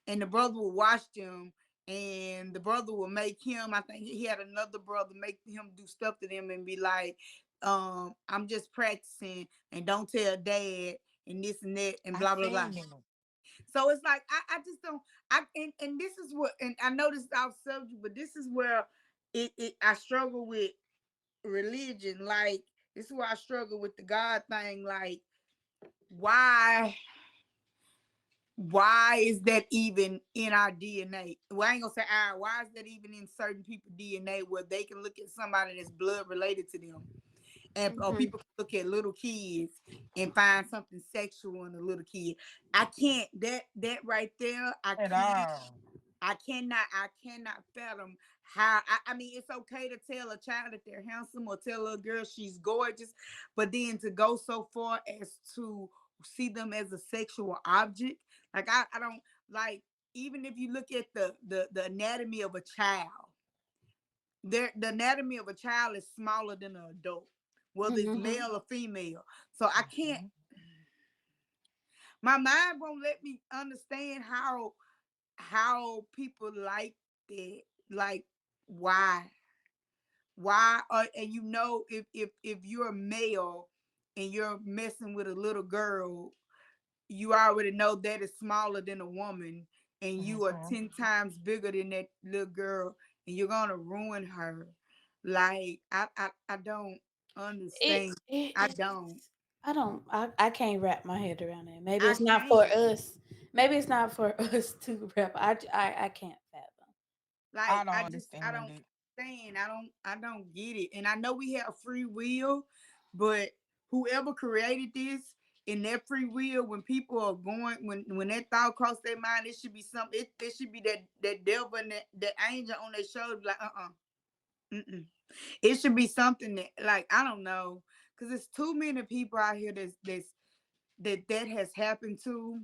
and the brother would watch them and the brother would make him, I think he had another brother, make him do stuff to them and be like, I'm just practicing and don't tell dad and this and that and I blah blah blah. seen him. So it's like I just don't and this is what, and I know this is off subject, but this is where it I struggle with religion. Like this is where I struggle with the God thing. Like why is that even in our DNA? Well, I ain't gonna say our. Why is that even in certain people's DNA where they can look at somebody that's blood related to them, and or Mm-hmm. people can look at little kids and find something sexual in a little kid? I can't. That right there, I At can't. all. I cannot fathom how I mean it's okay to tell a child that they're handsome or tell a girl she's gorgeous, but then to go so far as to see them as a sexual object, like I don't like, even if you look at the anatomy of a child, the anatomy of a child is smaller than an adult, whether it's Mm-hmm. male or female. So I can't, Mhm. My mind won't let me understand how people like that. Like why? Why are and you know if you're a male and you're messing with a little girl, you already know that is smaller than a woman and you are Mhm. 10 times bigger than that little girl and you're gonna ruin her. Like I don't It, understand. it I don't. it's I don't I can't wrap my head around it. Maybe I it's not for can't. us. Maybe it's not for us to wrap. I can't fathom. I Like don't I understand don't it. understand. I don't get it. And I know we have free will, but whoever created this in their free will, when people are going when that thought cross their mind, it should be something. It should be that devil and that angel on their shoulder, like mm-mm. It should be something that like I don't know, because there's too many people out here that has happened to.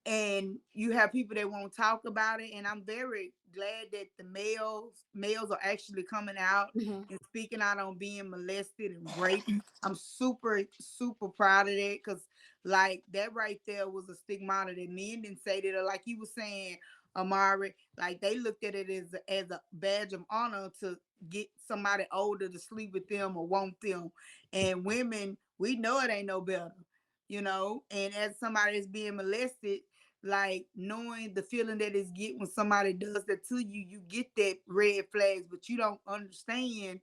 And you have people that won't talk about it, and I'm very glad that the males are actually coming out Mhm. and speaking out on being molested and raped. I'm super proud of that, because like that right there was a stigmata that men didn't say that, like you were saying, Amari, like they looked at it as a badge of honor to get somebody older to sleep with them or want them. And women, we know it ain't no better, and as somebody that's being molested, like knowing the feeling that it's get when somebody does that to you, you get that red flags, but you don't understand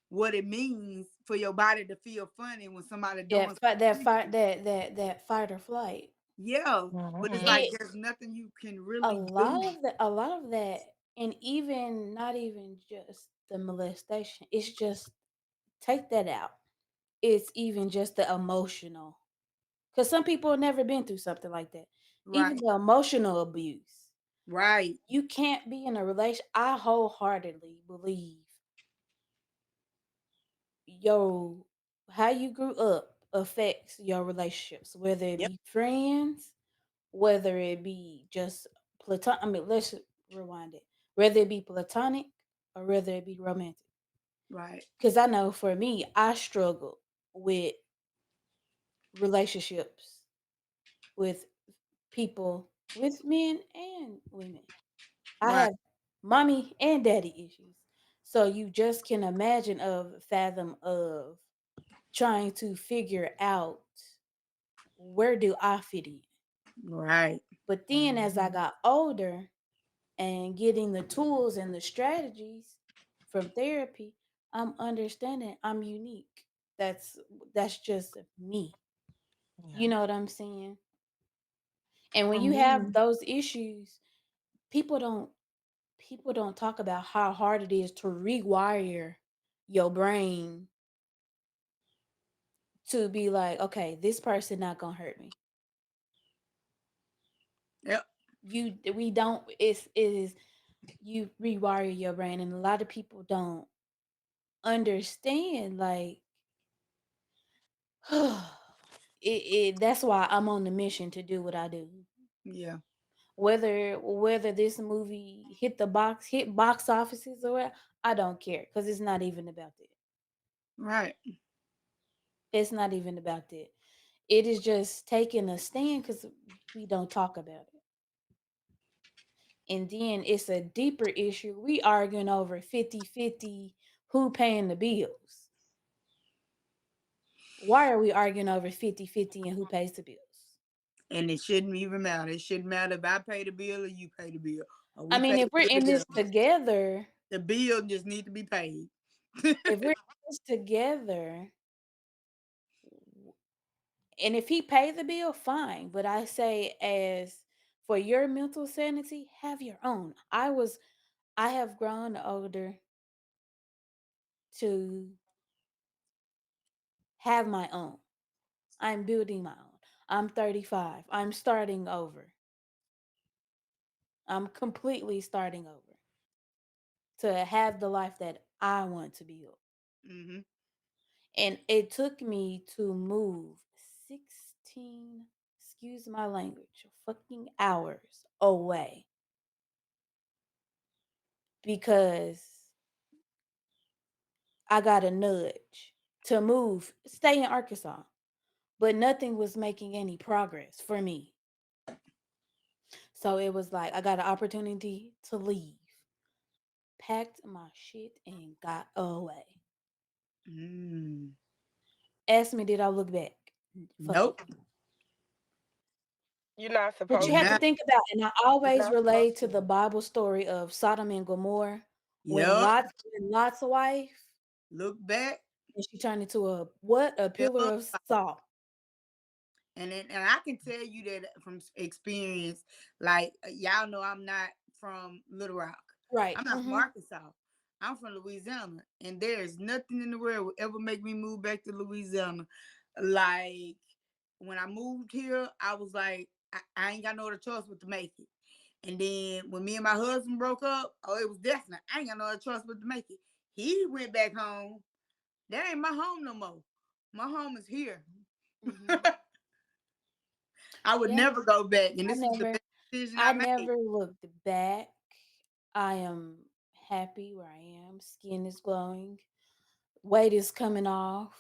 what it means for your body to feel funny when somebody Yeah, doing fight that something to fight you. that fight or flight. Yeah, but it's Mhm. like It there's nothing you can really do. a lot of that, and even not even just the molestation. It's just take that out. It's even just the emotional, because some people have never been through something like that. Even Right, the emotional abuse. right. You can't be in a relation. I wholeheartedly believe your how you grew up affects your relationships, whether it Yep. be friends, whether it be just platonic. I mean, let's rewind it. Whether it be platonic or whether it be romantic. Right, Because I know for me, I struggle with relationships with people, with men and women. I right, have mommy and daddy issues. So you just can imagine of fathom of trying to figure out where do I fit in. right. But then as I Mhm. got older and getting the tools and the strategies from therapy, I'm understanding I'm unique. That's that's just me. You Yeah. know what I'm saying? And when For you have me, those issues, people don't people don't talk about how hard it is to rewire your brain to be like, okay, this person not gonna hurt me. Yep. You we don't it is you rewire your brain, and a lot of people don't understand like that's why I'm on the mission to do what I do. Yeah. Whether this movie hit box offices or what, I don't care because it's not even about that. Right. It's not even about that. It is just taking a stand because we don't talk about it. And then it's a deeper issue. We arguing over 50-50 who paying the bills. Why are we arguing over 50-50 and who pays the bills? And it shouldn't even matter. It shouldn't matter if I pay the bill or you pay the bill or I we mean, pay if we're the bill in this together. together, The bill just need to be paid. if we're in this together, and if he pay the bill, fine. But I say, as for your mental sanity, have your own. I have grown older to have my own. I'm building my own. I'm 35. I'm starting over. I'm completely starting over to have the life that I want to build. Hmm. And it took me to move 16, excuse my language, fucking hours away because I got a nudge to move, stay in Arkansas. but nothing was making any progress for me. So it was like I got an opportunity to leave, packed my shit, and got away. Mm. Ask me, did I look back? Fuck it. Nope. You're not But you supposed have to Nah. to. think about, and I You're always not relate supposed to the to. Bible story of Sodom and Gomorrah Yup. When Lot's wife Look back. and she turned into a what? A pillar Yup. of salt. And I can tell you that from experience, like y'all know I'm not from Little Rock. Right. I'm not from Mm-hmm. Arkansas. I'm from Louisiana. And there's nothing in the world will ever make me move back to Louisiana. Like when I moved here, I was like, I ain't got no other choice but to make it. And then when me and my husband broke up, oh, it was definite. I ain't got no other choice but to make it. He went back home. That ain't my home no more. My home is here. Mm-hmm. I would Yeah. never go back, and I this is the never best decision I I made. never looked back. I am happy where I am. Skin is glowing. Weight is coming off.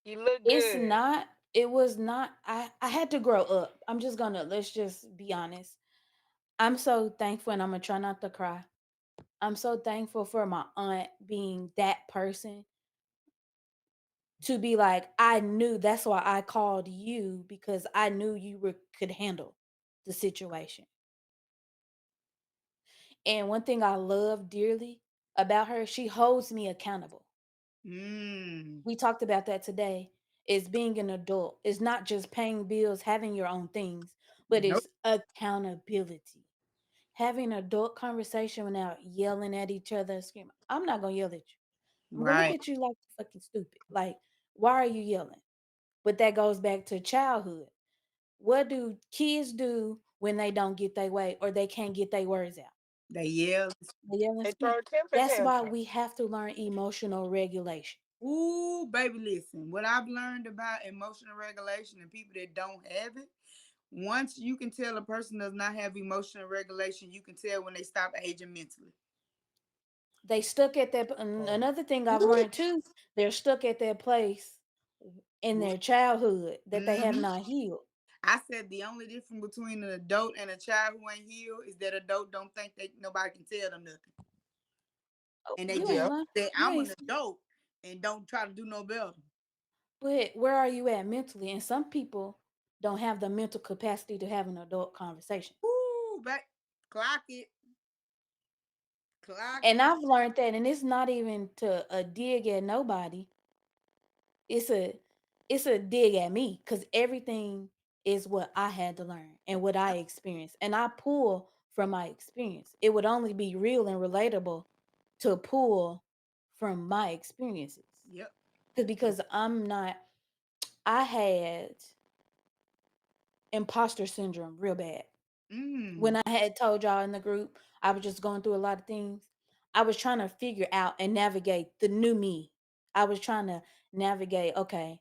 You look It's good. not, it was not, I had to grow up. I'm just gonna, let's just be honest. I'm so thankful and I'm gonna try not to cry. I'm so thankful for my aunt being that person to be like, I knew that's why I called you because I knew you could handle the situation. And one thing I love dearly about her, she holds me accountable. Mm. We talked about that today. Is being an adult. It's not just paying bills, having your own things, but Nope. it's accountability. Having an adult conversation without yelling at each other, screaming. I'm not gonna yell at you. I'm gonna look Right. at you like fucking stupid. Like, why are you yelling? But that goes back to childhood. What do kids do when they don't get their way or they can't get their words out? They yell. They yell and They throw speak. a temper That's why tantrum. we have to learn emotional regulation. Ooh, baby, listen. What I've learned about emotional regulation and people that don't have it, once you can tell a person does not have emotional regulation, you can tell when they stop aging mentally. They stuck at that. Another thing I've Ooh. learned too, they're stuck at that place in their childhood that they have Mm-hmm. not healed. I said the only difference between an adult and a child who ain't healed is that adult don't think that nobody can tell them nothing, Oh, and they you just ain't Yep. lying. say You I'm ain't. an adult and don't try to do no better. But where are you at mentally? And some people don't have the mental capacity to have an adult conversation. Ooh, back, clock it, clock And it. I've learned that, and it's not even to a dig at nobody. It's a it's a dig at me because everything is what I had to learn and what I experienced. And I pull from my experience. It would only be real and relatable to pull from my experiences. Yep. Because I'm not I had imposter syndrome real bad. When Mm. I had told y'all in the group, I was just going through a lot of things. I was trying to figure out and navigate the new me. I was trying to navigate, okay,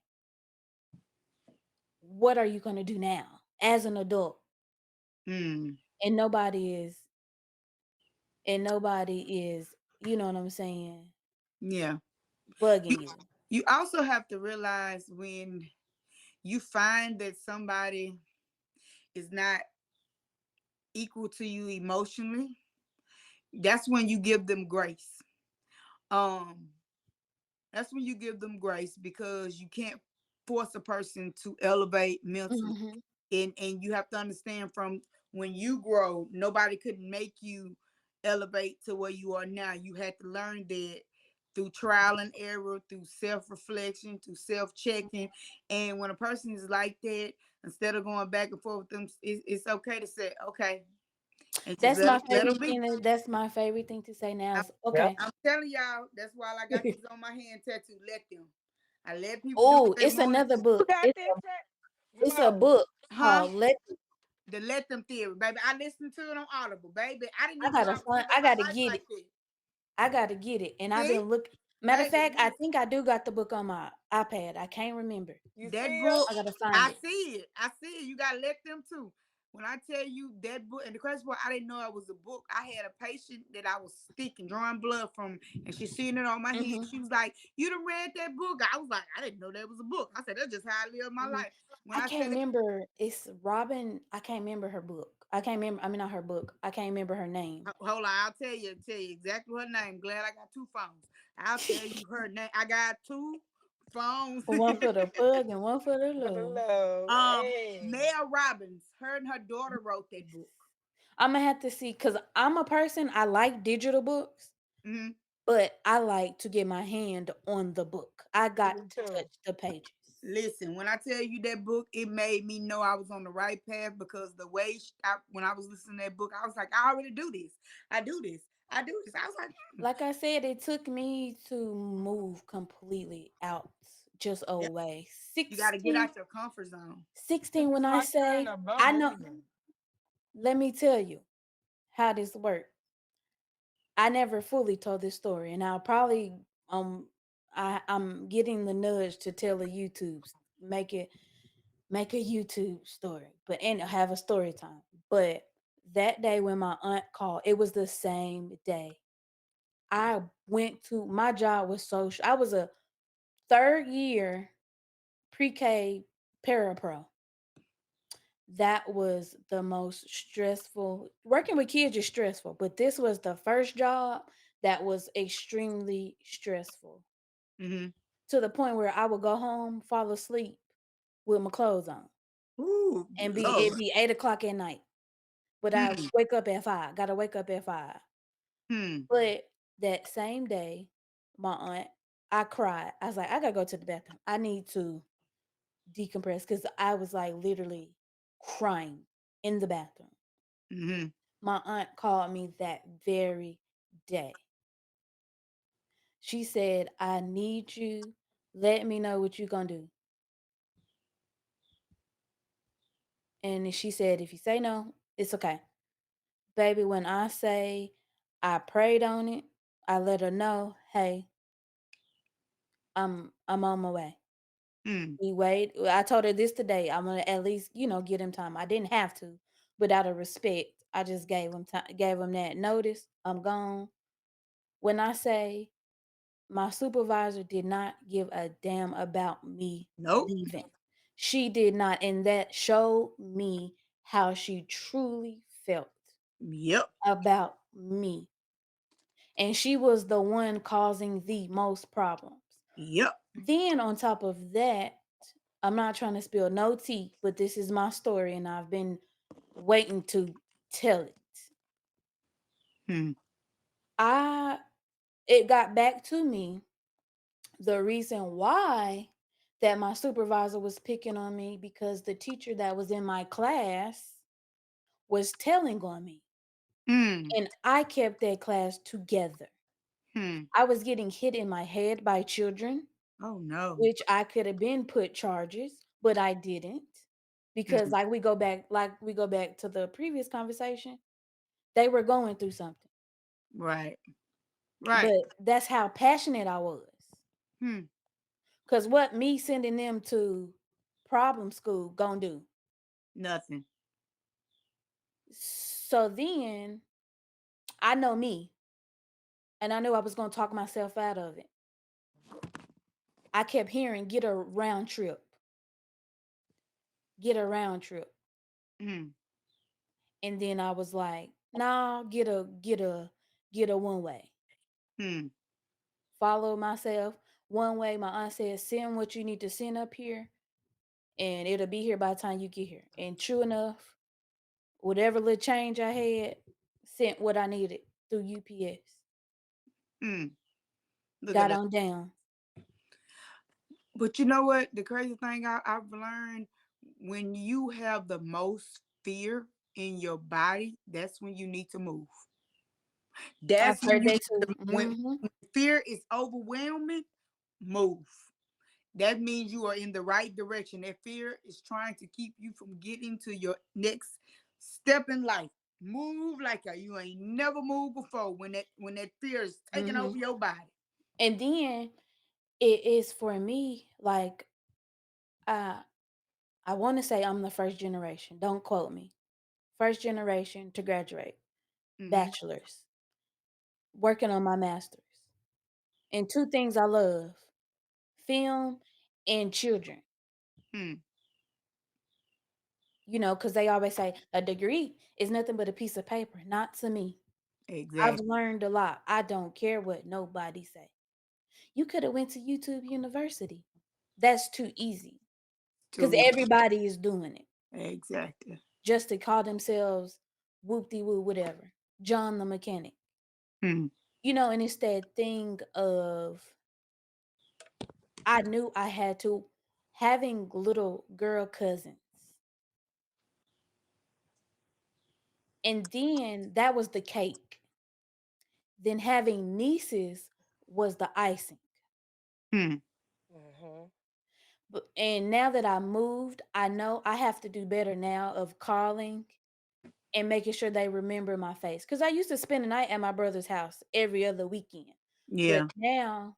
what are you going to do now as an adult? Mm. And nobody is, you know what I'm saying, Yeah. You bugging you. you also have to realize when you find that somebody is not equal to you emotionally, that's when you give them grace. Um, that's when you give them grace because you can't force a person to elevate mentally. Hmm. And you have to understand from when you grow, nobody could make you elevate to where you are now. You had to learn that through trial and error, through self-reflection, through self-checking. And when a person is like that, instead of going back and forth with them, it's okay to say okay and just That's my let them favorite be. thing. That's my favorite thing to say now I'm, is Yep. okay. I'm telling y'all, that's why I got this on my hand tattoo. Let them. I let people do what Oh, they it's want to another do. You book. got this. It's a Mo. book Huh? called Let. The let them theory, baby. I listened to it on Audible, baby. I didn't I even know gotta I was find. gonna I live my gotta life get it. like that. I gotta get it. And I've See, been looking. Matter of baby, fact, I listen. think I do got the book on my iPad. I can't remember. You That see her? book, I gotta find I it. see it. I see it. You gotta let them too. When I tell you that book, and the crazy part, I didn't know it was a book. I had a patient that I was sticking, drawing blood from, and she seen it on my head. Mhm. She was like, "You done read that book?" I was like, "I didn't know that was a book." I said, "That's just how I live my Mhm. life." When I I can't tell you, remember. It's Robin. I can't remember her book. I can't remember. I mean, not her book. I can't remember her name. hold on, I'll tell you exactly her name. Glad I got two phones. I'll tell you her name. I got two phones. One for the plug and one for the For the love. love. Hey. Mel Robbins, her and her daughter wrote that book. I'm gonna have to see because I'm a person. I like digital books, Hmm. but I like to get my hand on the book. I got Me to touch too. the pages. Listen, when I tell you that book, it made me know I was on the right path because the way when I was listening to that book, I was like, I already do this. I do this. I do this. I was like, Like I said, it took me to move completely out, just yeah, away. you got to get 16, out your comfort zone. 16. It's When I like you're in say, a I bubble. know, let me tell you how this worked. I never fully told this story, and I'll probably um I'm getting the nudge to tell a YouTube, make it make a YouTube story, but and have a story time. But that day when my aunt called, it was the same day. I went to my job was social. I was a third year pre-K parapro. That was the most stressful. Working with kids is stressful, but this was the first job that was extremely stressful Hmm. to the point where I would go home, fall asleep with my clothes on, Ooh, and be it'd Lord. be 8 o'clock at night. But I Hmm. wake up at 5. Gotta wake up at 5. Hmm. But that same day, my aunt, I cried. I was like, I gotta go to the bathroom. I need to decompress because I was like literally crying in the bathroom. Hmm. My aunt called me that very day. She said, I need you. Let me know what you gonna do. And she said, if you say no, it's okay. Baby, when I say I prayed on it, I let her know, hey, I'm on my way. Hmm. We wait. I told her this today. I'm gonna at least, get him time. I didn't have to, but out of respect, I just gave him time, gave him that notice. I'm gone. When I say my supervisor did not give a damn about me Nope. leaving, she did not, and that showed me how she truly felt Yep. about me. And she was the one causing the most problems. Yep. Then on top of that, I'm not trying to spill no tea, but this is my story and I've been waiting to tell it. Hmm. I It got back to me the reason why that my supervisor was picking on me because the teacher that was in my class was telling on me Hmm. and I kept that class together. Hmm. I was getting hit in my head by children, Oh no. which I could have been put charges, but I didn't because Hmm. like we go back to the previous conversation, they were going through something. Right. Right. But that's how passionate I was. Hmm. Cuz what me sending them to problem school going to do? Nothing. So then I know me and I knew I was going to talk myself out of it. I kept hearing get a round trip, get a round trip. Hmm. And then I was like, "Nah, get a one way." Hmm. Follow myself one way. My aunt said, "Send what you need to send up here, and it'll be here by the time you get here." And true enough, whatever little change I had, sent what I needed through UPS. Hmm. Look at Got that. on down. But you know what? The crazy thing I've learned, when you have the most fear in your body, that's when you need to move. I've That's when heard you that too. when fear is overwhelming, move. That means you are in the right direction. That fear is trying to keep you from getting to your next step in life. Move like you ain't never moved before when that fear is taking Mm-hmm. over your body. And then it is for me like uh, I want to say I'm the first generation. Don't quote me. first generation to graduate, Mm-hmm. bachelor's, working on my master's. And two things I love: film and children. Hmm. Because they always say a degree is nothing but a piece of paper. Not to me. I've Exactly. learned a lot. I don't care what nobody say. You could have went to YouTube University. That's too easy because Too. everybody is doing it Exactly. just to call themselves whoop de woo whatever. John the mechanic. Hmm. And it's that thing of I knew I had to having little girl cousins. And then that was the cake. Then having nieces was the icing. Hmm. Mm-hmm. And now that I moved, I know I have to do better now of calling and making sure they remember my face. Because I used to spend the night at my brother's house every other weekend. But Yeah. now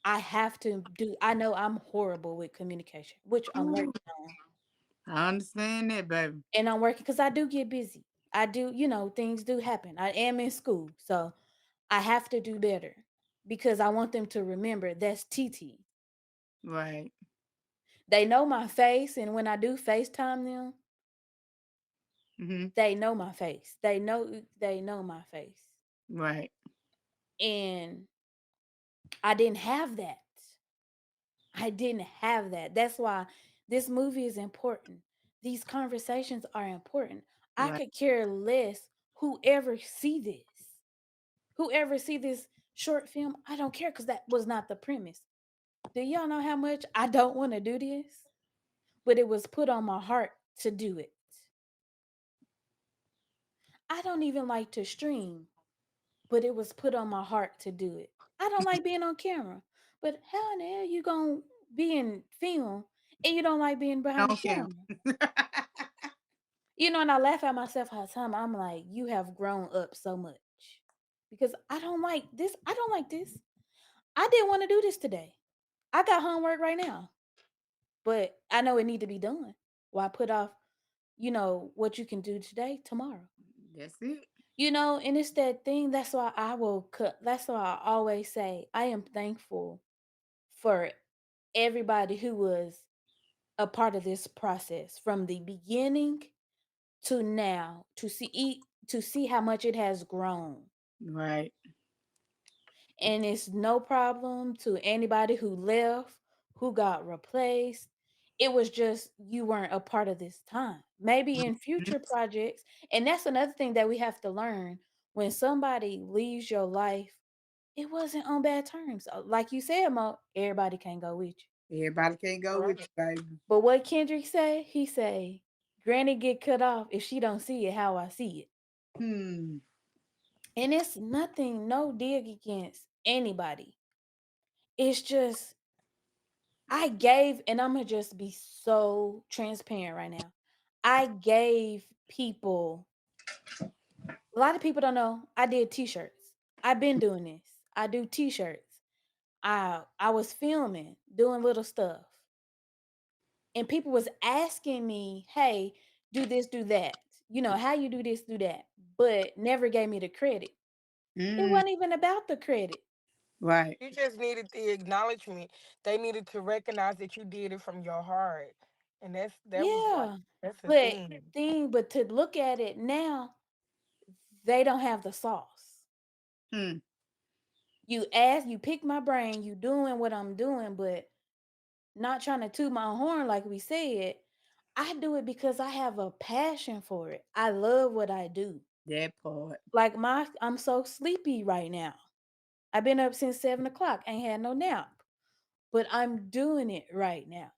I have to I know I'm horrible with communication, which I'm Ooh, working on. I understand that, baby. And I'm working because I do get busy. I do, things do happen. I am in school. So I have to do better because I want them to remember that's TT. Right. They know my face. And when I do FaceTime them, Mm-hmm. they know my face. They know my face. Right. And I didn't have that. I didn't have that. That's why this movie is important. These conversations are important. I Right. could care less whoever see this. Whoever see this short film, I don't care because that was not the premise. Do y'all know how much I don't want to do this? But it was put on my heart to do it. I don't even like to stream, but it was put on my heart to do it. I don't like being on camera, but how in the hell you gonna be in film and you don't like being behind the On camera. camera? And I laugh at myself all the time. I'm like, you have grown up so much because I don't like this. I don't like this. I didn't want to do this today. I got homework right now, but I know it need to be done. Why put off, what you can do today, tomorrow? That's it. And it's that thing. That's why I will cut. That's why I always say I am thankful for everybody who was a part of this process from the beginning to now to see how much it has grown. Right. And it's no problem to anybody who left, who got replaced. It was just you weren't a part of this time. Maybe in Mhm. future projects, and that's another thing that we have to learn when somebody leaves your life, it wasn't on bad terms. Like you said, Mo, everybody can't go with you. Everybody can't go with you, Right. baby. But what Kendrick say? He say, Granny get cut off if she don't see it how I see it. Hmm. And it's nothing, no dig against anybody. It's just I gave, and I'm gonna just be so transparent right now. I gave people, a lot of people don't know, I did t-shirts. I've been doing this. I do t-shirts. I was filming, doing little stuff. And people was asking me, hey, do this, do that. How you do this, do that. But never gave me the credit. It Mm. wasn't even about the credit. Right. You just needed the acknowledgement. They needed to recognize that you did it from your heart, and that was like Yeah. that's the But thing. but to look at it now, they don't have the sauce. Hmm. You pick my brain, you doing what I'm doing, but not trying to toot my horn like we said. I do it because I have a passion for it. I love what I do. That part. Like I'm so sleepy right now. I've been up since 7 o'clock, ain't had no nap. But I'm doing it right now.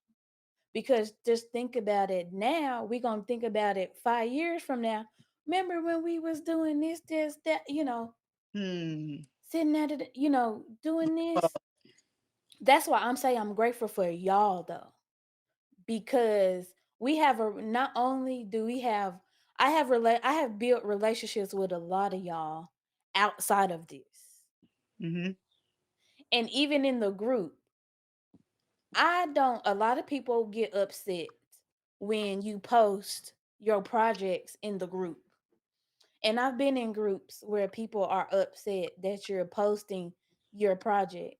Because just think about it now. We're gonna think about it 5 years from now. Remember when we was doing this, that, Hmm. sitting at it, doing Oh, this. That's why I'm saying I'm grateful for y'all though. Because we have a not only do we have I have built relationships with a lot of y'all outside of this. mm-hmm. And even in the group, I don't a lot of people get upset when you post. your projects in the group. And I've been in groups where people are upset that you're posting your project.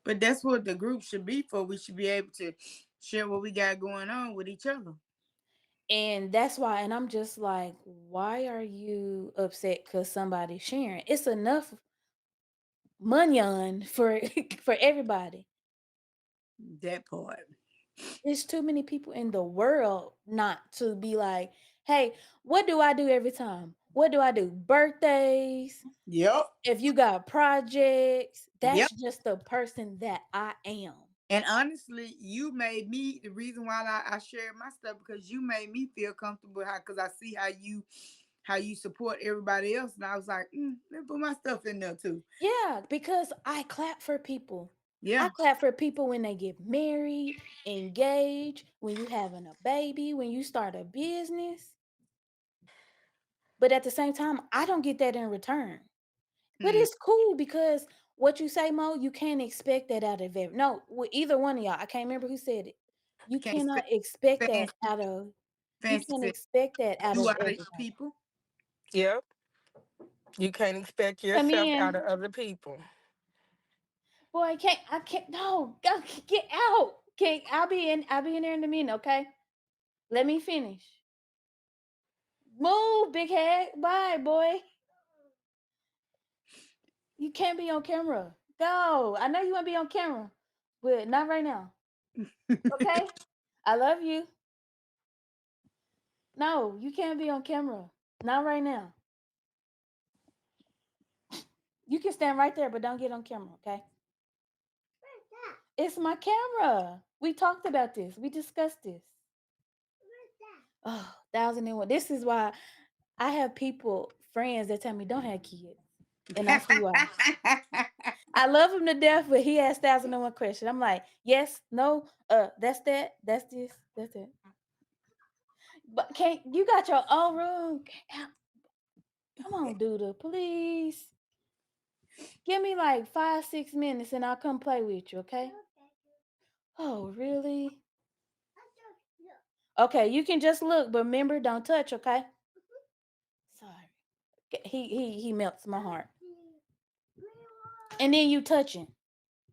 But that's what the group should be for. We should be able to share what we got going on with each other. And that's why, and I'm just like, why are you upset because somebody's sharing? It's enough money on for for everybody. That part. There's too many people in the world not to be like, hey, what do I do every time? What do I do? Birthdays. Yep. If you got projects, Yep. that's just the person that I am. And honestly, you made me the reason why I shared my stuff because you made me feel comfortable how because I see how you support everybody else. And I was like, let me put my stuff in there too. Yeah, because I clap for people. I Yeah. clap for people when they get married, engaged, when you having a baby, when you start a business. But at the same time, I don't get that in return. But Mm. it's cool because what you say, Mo, you can't expect that out of every no, with either one of y'all. I can't remember who said it. You Can't cannot expect expect that fancy out of you fancy can't said expect that out you of out of your everybody. people. Yep. You can't expect Come yourself out in. of other people. Boy, I can't no, go get out. Can't I'll be in there in a minute, okay? Let me finish. Move, big head. Bye, boy. You can't be on camera. Go. I know you want to be on camera, but not right now. Okay? I love you. No, you can't be on camera. Not right now. You can stand right there, but don't get on camera, okay? It's my camera. We talked about this. We discussed this. Oh, 1001. This is why I have people, friends that tell me don't have kids. And I see why. I love him to death, but he asked 1001 question. I'm like, yes, no, that's that, that's this, that's it. But can't you got your own room? Come on, Duda, please. Give me like 5, 6 minutes and I'll come play with you, okay? Oh, really? Okay, you can just look, but remember, don't touch, okay? Sorry. He melts my heart. And then you touching.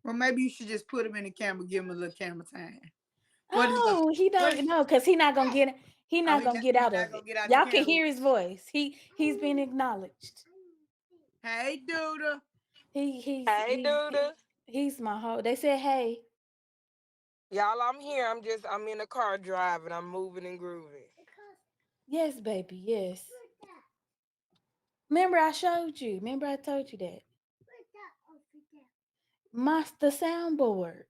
Well, maybe you should just put him in the camera, give him a little camera time. What is Oh, he what is don't know, because he oh not gonna get he out not of gonna it. get out the Y'all can camera. hear his voice. He's been acknowledged. Hey Duda. He he's Hey, he, he dude. he's my whole. They said, hey, Y'all, I'm here. I'm in the car driving. I'm moving and grooving. yes, baby, yes. Remember I showed you. Remember I told you that. The soundboard.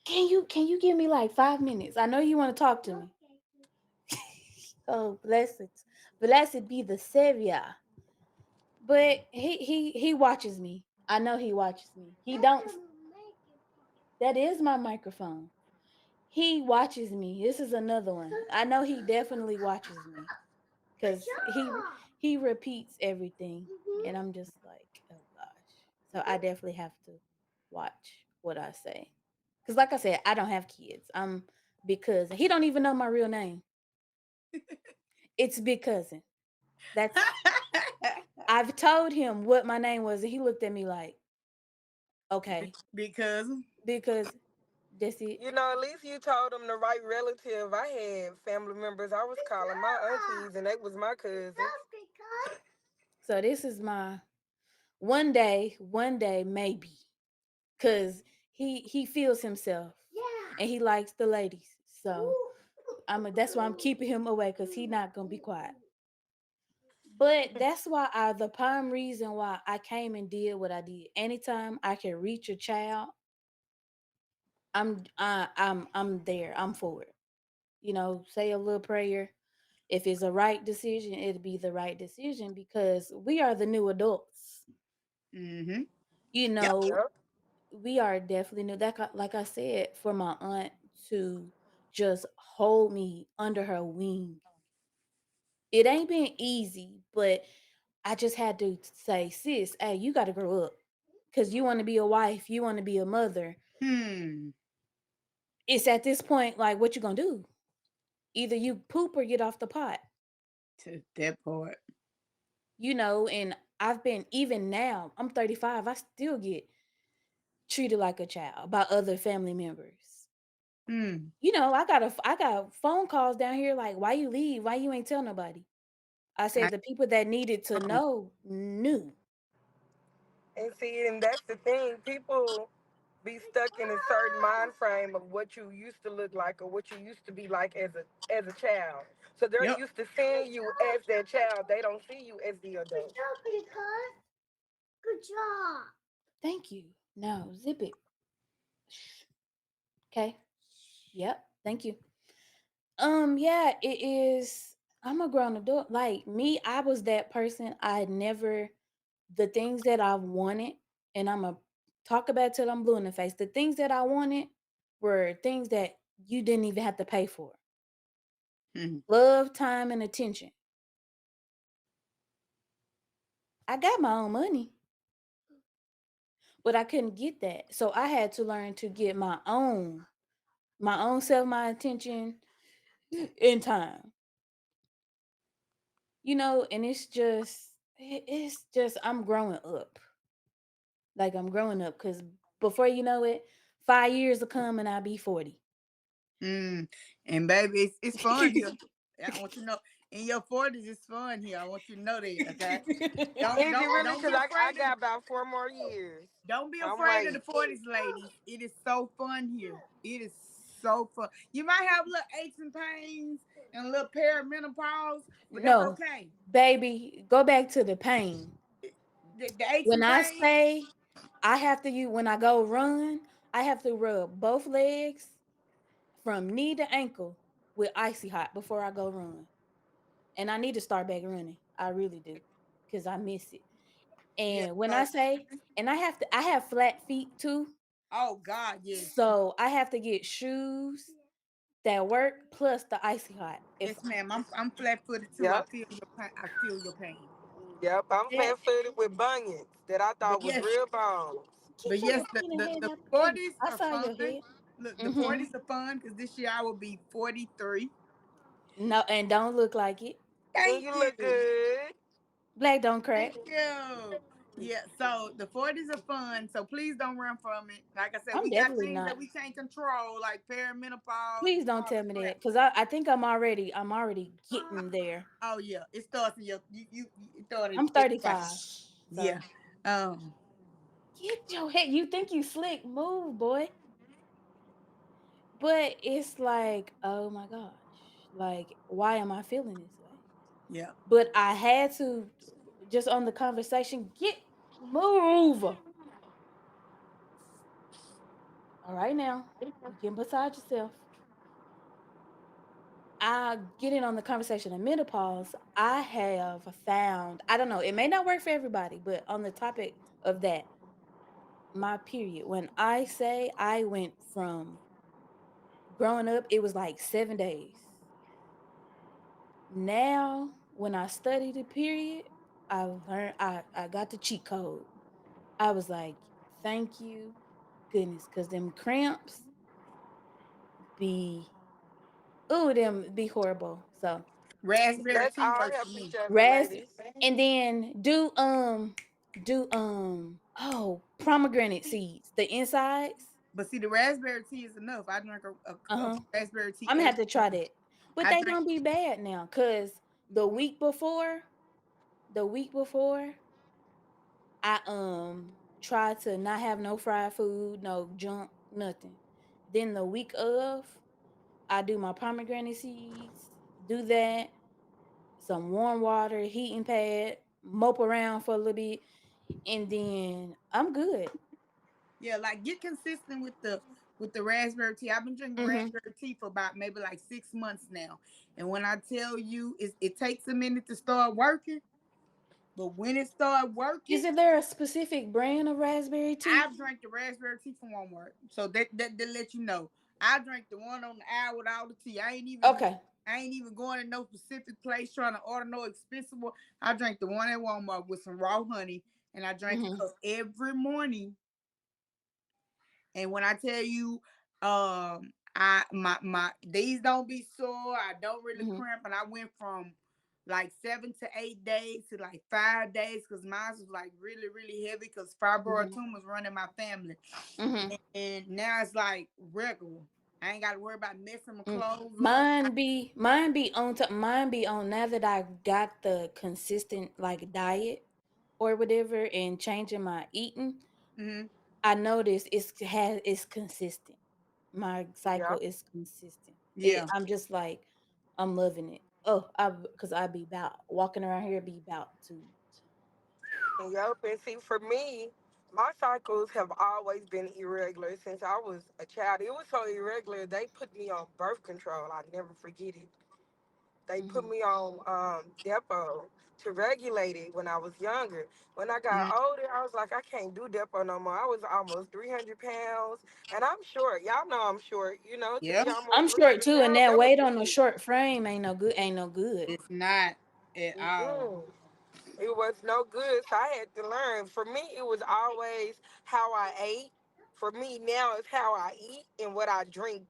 Can you give me like 5 minutes? I know you want to talk to me. Oh, blessed be the Savior. But he watches me. I know he watches me. He don't. That is my microphone. He watches me. This is another one. I know he definitely watches me because he repeats everything, and I'm just like, oh gosh. So I definitely have to watch what I say. Because like I said, I don't have kids. I'm big cousin. He don't even know my real name. It's big cousin. That's I've told him what my name was, and he looked at me like, okay, because because that's it. At least you told them the right relative. I had family members I was calling my aunties, and they was my cousins. So this is my one day maybe, cause he feels himself, and he likes the ladies. So that's why I'm keeping him away, cause he not gonna be quiet. But that's why the prime reason why I came and did what I did. Anytime I can reach a child, I'm there. I'm for it. Say a little prayer. If it's a right decision, it'll be the right decision because we are the new adults. mm-hmm. You Yep. know, Yep. we are definitely new. Like I said, for my aunt to just hold me under her wing, it ain't been easy, but I just had to say, sis, hey, you got to grow up because you want to be a wife, you want to be a mother. Hmm. it's at this point like, what you gonna do? Either you poop or get off the pot, To that part. and I've been, even now, I'm 35, I still get treated like a child by other family members. Mm. I got phone calls down here like, why you leave? Why you ain't tell nobody? I I said the people that needed to know. know knew. And see, and that's the thing. People be stuck in a certain mind frame of what you used to look like or what you used to be like as a child. So they're Yep. used to seeing you as that child. They don't see you as the adult. Good job. Thank you. Now zip it. Okay. Yep. Thank you. Yeah, it is. I'm a grown adult. Like me, I was that person. I had never, the things that I wanted, and I'm a talk about it till I'm blue in the face. The things that I wanted were things that you didn't even have to pay for. Mm. Love, time, and attention. I got my own money, but I couldn't get that. So I had to learn to get my own self, my attention in time. And it's just I'm growing up. Like I'm growing up because before you know it, 5 years will come and I'll be 40. Mm. And baby, it's fun here. I want you to know, in your 40s, it's fun here. I want you to know that, okay? Don't Is it don't really? don't Because be I afraid of the got about 4 more years. don't be I'm afraid of the waiting. 40s, ladies. It is so fun here. It is so fun. You might have little aches and pains and a little perimenopause, but that's No, okay. baby, go back to the pain. The aches When and I pains. say I have to use, when I go run, I have to rub both legs from knee to ankle with icy hot before I go run. And I need to start back running. I really do. Because I miss it. Yeah. And when I So, say, and I have flat feet too. oh God, yes. So I have to get shoes that work plus the icy hot. If Yes, ma'am. I'm flat footed too. I Yep. feel your pain. I feel your pain. Yep. I'm that flat footed with bunions that I But thought was yes, real bones. get but your yes, little skinny head the out the way. 40s I are saw fun. your head. Look, the Mm-hmm. 40s are fun because this year I will be 43. No, and don't look like it. And Thank you look you. good. Black don't Thank crack. you. Yeah, so the 40s are fun. So please don't run from it. Like I said, I'm we got definitely things that not. we can't control, like perimenopause Please and don't all tell that me crap. that. Cause I think I'm already getting there. Oh yeah, it starts in your you start at I'm 35. 35. Yeah. So Um. get your head. You think you slick. Move, boy. But it's like, oh my gosh. Like, why am I feeling this way? Yeah. But I had to, just on the conversation, move. All right now. You getting beside yourself. I getting on the conversation of menopause, I have found, I don't know, it may not work for everybody, but on the topic of that, my period, when I say I went from growing up, it was like 7 days. Now, when I study the period, I learned, I got the cheat code. I was like, thank you, goodness, because them cramps be, ooh, them be horrible. So, Raspberry Let's tea all works for help me. each other, Ras ladies. and then do pomegranate seeds, the insides. But see, the raspberry tea is enough. I drink a Uh-huh. raspberry tea I'm gonna every have to try morning. that. But I they drink. don't be bad now. Cause the week before, I tried to not have no fried food, no junk, nothing. Then the week of, I do my pomegranate seeds, do that, some warm water, heating pad, mope around for a little bit, and then I'm good. Yeah, like get consistent with the raspberry tea. I've been drinking Mhm. raspberry tea for about maybe like 6 months now, and when I tell you, it takes a minute to start working, but when it start Is working, it there a specific brand of raspberry tea? I've drank the raspberry tea from Walmart. So that let you know. I drank the one on the aisle with all the tea. Okay. I ain't even going to no specific place trying to order no expensive one. I drank the one at Walmart with some raw honey, and I drank a Mhm. cup every morning. And when I tell you, my these don't be sore. I don't really Mhm. cramp, and I went from like 7 to 8 days to like 5 days because mine was like really really heavy because fibroid Mhm. tumors running my family, Mhm. and now it's like regular. I ain't got to worry about messing my Mm. clothes up. Mine be on top. Mine be on now that I got the consistent like diet or whatever and changing my eating. Mm-hmm. I notice it's consistent. My cycle Yep. is consistent. Yeah. I'm just like I'm loving it. Oh, I because I be about walking around here be about to. Yep. And see, for me, my cycles have always been irregular since I was a child. It was so irregular, they put me on birth control. I never forget it. They put Mhm. me on Depo to regulate it when I was younger. When I got Mm-hmm. older, I was like, I can't do Depo no more. I was almost 300 pounds, and I'm short. Y'all know I'm short. You know, to Yeah. be almost I'm short 300 too, and pounds, that that was weight on a big. short frame ain't no good. Ain't no good. It's not at all. Mm-mm. It was no good, so I had to learn. For me, it was always how I ate. For me, now it's how I eat and what I drink,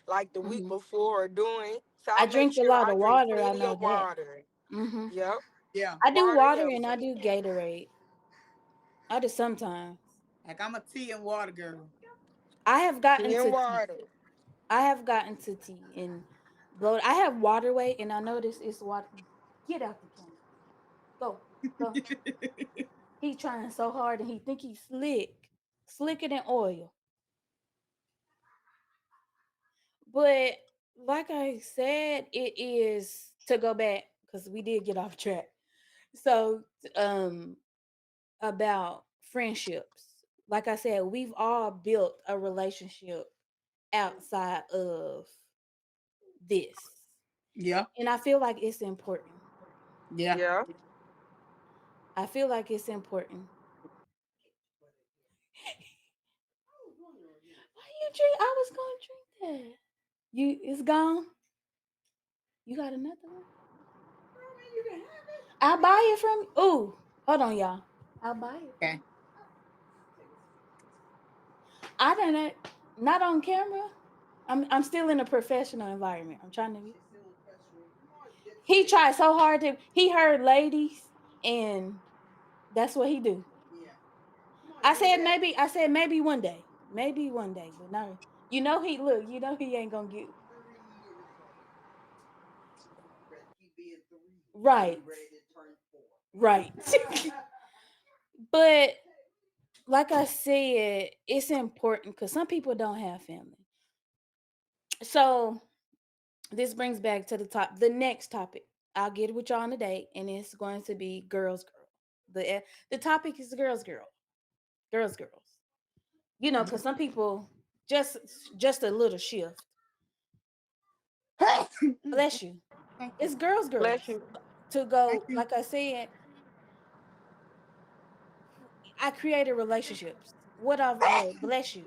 like the week Mhm. before or doing. So I I make drink a sure lot I of drink water. I plenty know of that. water. Mhm. Yep, Yeah. I do water water helps and I me. do Gatorade. I do sometimes. Like I'm a tea and water girl. I have gotten Tea and to tea. water. I have gotten to tea and bloat. I have water weight, and I notice it's water. Get out the camera. Go, go. He trying so hard, and he think he's slick, slicker than oil. But like I said, it is to go back because we did get off track. So, um, about friendships. Like I said, we've all built a relationship outside of this. Yeah. And I feel like it's important. Yeah. Yeah. I feel like it's important. Why you drink? I was gonna drink that. You it's gone. You got another one? I'll buy it from you. Ooh, hold on, y'all. I'll buy it from Okay. you. I didn't not on camera. I'm still in a professional environment. I'm trying to be. He tried so hard to he heard ladies and that's what he do. I said maybe one day. Maybe one day, but no. You know he ain't gonna get right. Right. But like I said, it's important because some people don't have family. So this brings back to the next topic. I'll get it with y'all on a date, and it's going to be girl. The topic is girls. You know, because some people just just a little shift. Bless you. Thank you. It's Bless girls. you. To Thank go, you. like I said, I created relationships. What I've bless you.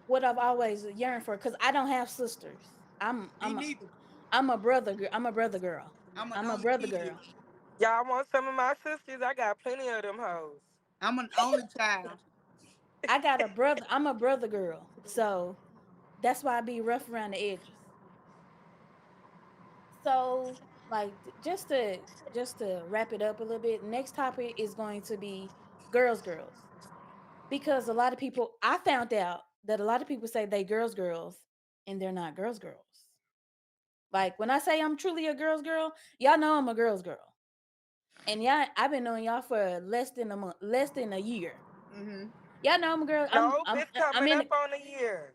What I've always yearned for, because I don't have sisters. Me neither. I'm a brother girl. I'm a brother girl. I'm an I'm a only brother kid. girl. Y'all want some of my sisters? I got plenty of them hoes. I'm an only child. I got a brother. I'm a brother girl. So that's why I be rough around the edges. So like just to wrap it up a little bit, next topic is going to be girls. Because a lot of people I found out that a lot of people say they girls and they're not girls. Like when I say I'm truly a girl, y'all know I'm a girl. And y'all I've been knowing y'all for less than a month, less than a year. Mm-hmm. Y'all know I'm a girl. Nope, it's I'm coming in up on a year.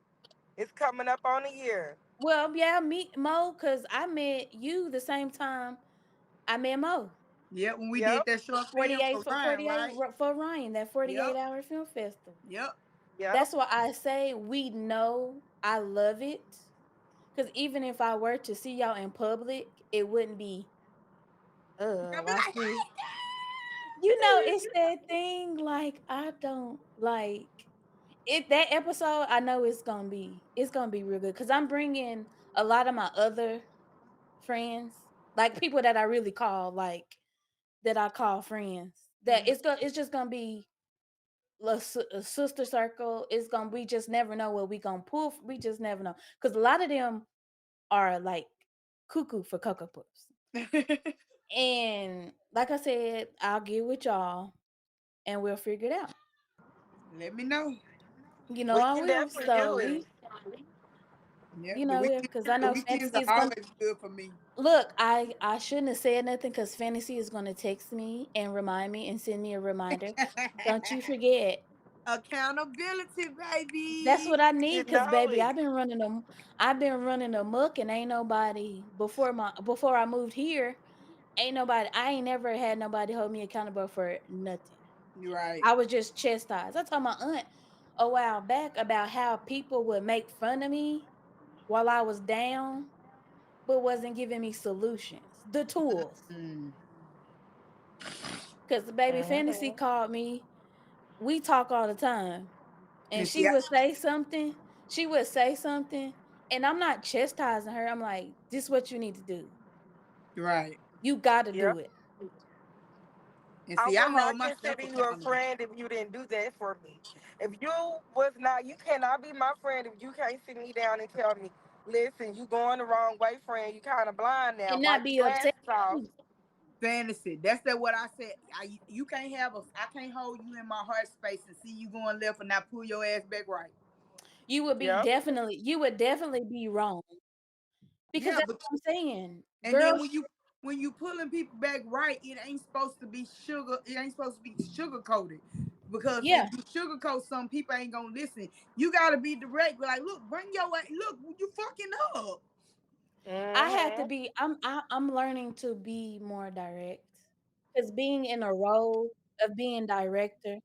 It's coming up on a year. well, yeah, meet Mo because I met you the same time I met Mo. Yep. When we did Yep, that short film 48 for for Ryan, 48 right? for Ryan, that Yep. 48-hour film festival. Yep. yep. That's why I say we know I love it. Because even if I were to see y'all in public, it wouldn't be, You'll be watch like, this. You know, hey, it's that thing like I don't like it. That episode, I know it's gonna be real good because I'm bringing a lot of my other friends, like people that I really call like that I call friends. That Mhm. it's just gonna be. a sister circle. It's gonna we just never know what we gonna pull. We just never know because a lot of them are like cuckoo for cocoa puffs. And like I said, I'll get with y'all and we'll figure it out. Let me know. You know We I can will. definitely So do it. we, Yep, you know, because I the know weekends fantasy are is gonna always good for me. look. I shouldn't have said nothing because fantasy is gonna text me and remind me and send me a reminder. Don't you forget. Accountability, That's baby. what I You need, cause know baby, it. I've been running amok, and ain't nobody before I moved here. Ain't nobody. I ain't never had nobody hold me accountable for nothing. You're right. I was just chastised. I told my aunt a while back about how people would make fun of me while I was down, but wasn't giving me solutions, the tools. Mm. Cause baby, fantasy Hmm. called me. We talk all the time. And And she see, would say something, she would say something, and I'm not chastising her. I'm like, this is what you need to do. you're right. You gotta Yep. do it. And I see, I would hold not myself consider you a accountable. friend if you didn't do that for me. If you was not, you cannot be my friend if you can't sit me down and tell me, listen, you going the wrong way, friend. You kind of blind now. And not Wipe be your upset glasses at off. me. Fantasy. That's that what I said. You can't have a. I can't hold you in my heart space and see you going left and not pull your ass back right. Yep. You would definitely be wrong. Because Yeah, that's but what I'm saying. and then Girls, when you pulling people back right, it ain't supposed to be sugar. It ain't supposed to be sugar coated. Because if yeah, you sugarcoat some people ain't gonna listen. You gotta be direct. Like, look, bring your look, you fucking up. I have to Hmm. be I'm learning to be more direct. Cause being in a role of being director,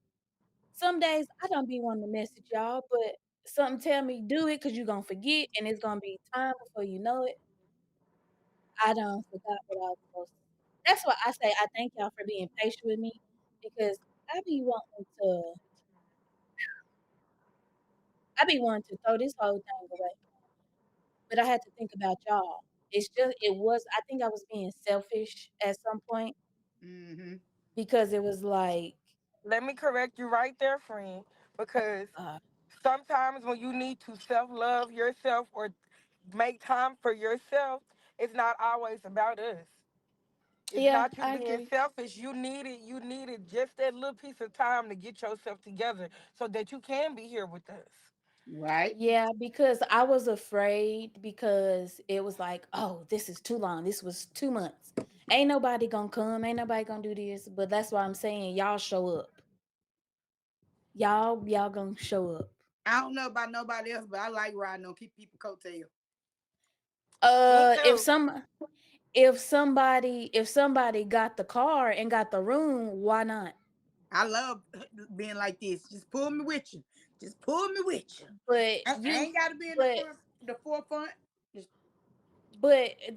some days I don't be wanting to message y'all, but something tell me do it because you're gonna forget and it's gonna be time before you know it. I done forgot what I was supposed to. That's why I say I thank y'all for being patient with me because I be wanting to throw this whole thing away. But I had to think about y'all. It was I think I was being selfish at some point Mm-hmm. because it was like, Let me correct you right there, friend, because uh, sometimes when you need to self love yourself or make time for yourself, it's not always about us. It's yeah, not you I being agree. selfish. You needed just that little piece of time to get yourself together so that you can be here with us. Right. Yeah, because I was afraid because it was like, oh, this is too long. This was 2 months. Ain't nobody gonna come. Ain't nobody gonna do this. But that's why I'm saying y'all show up. Y'all gonna show up. I don't know about nobody else, but I like riding on keep people coattail. Me If too. somebody got the car and got the room, why not? I love being like this. Just pull me with you. Just pull me with you. But I you, ain't got to be in the but front, the forefront. Just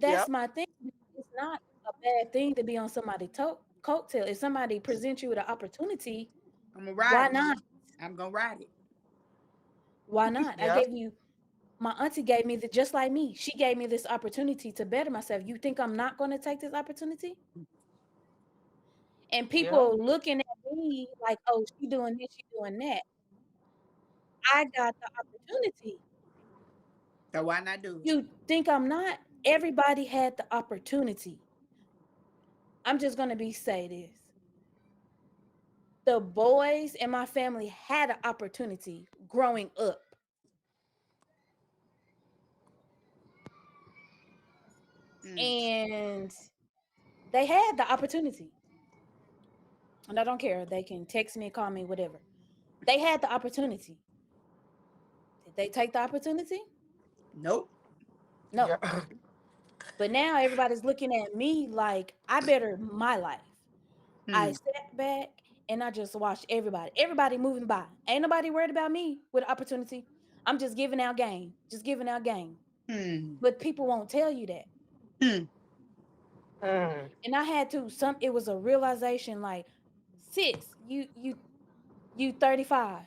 that's Yep. my thing. It's not a bad thing to be on somebody's coattail. If somebody presents you with an opportunity, I'm gonna why ride it. not? I'm gonna ride it. Why not? I Yep. gave you my auntie gave me the just like me. She gave me this opportunity to better myself. You think I'm not going to take this opportunity? And Yep. people looking at me like, "Oh, she doing this, she doing that." I got the opportunity. So why not do it? You think I'm not? Everybody had the opportunity. I'm just going to be say this. The boys in my family had an opportunity growing up, Mm. and they had the opportunity. And I don't care. They can text me, call me, whatever. They had the opportunity. Did they take the opportunity? Nope. No. Yep. But now everybody's looking at me like I better my life. I Hmm. sat back and I just watched everybody moving by. Ain't nobody worried about me with opportunity. I'm just giving out game, just giving out game. Hmm. But people won't tell you that. Hmm. Mm. And I had to it was a realization like, sis, you 35.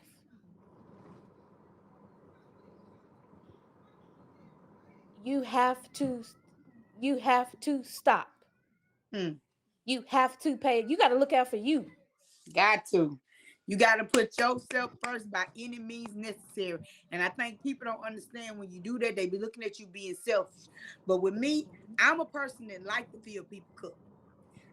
You have to you have to stop. Hmm. You have to pay. You got to look out for you. Got to. You got to put yourself first by any means necessary. And I think people don't understand when you do that, they be looking at you being selfish. But with me, I'm a person that like to feel people cup.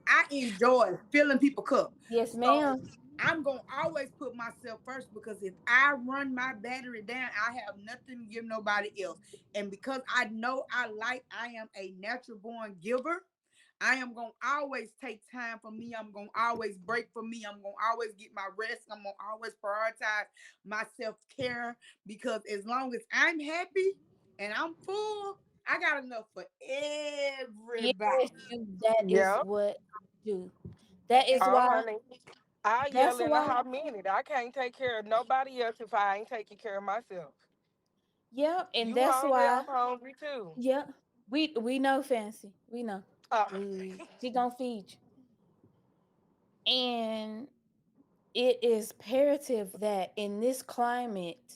I enjoy filling people cup. Yes, So ma'am. I'm gonna always put myself first because if I run my battery down, I have nothing to give nobody else. And because I know I am a natural born giver. I am gonna always take time for me. I'm gonna always break for me. I'm gonna always get my rest. I'm gonna always prioritize my self-care because as long as I'm happy and I'm full, I got enough for Yes, everybody. that is Yeah. what I do. That is Oh, why. honey. I That's yell in a why. hot minute. I can't take care of nobody else if I ain't taking care of myself. Yep, and You that's hungry, why. I'm hungry too. Yeah, we know, Fancy. We know. Uh, She gonna feed you, and it is imperative that in this climate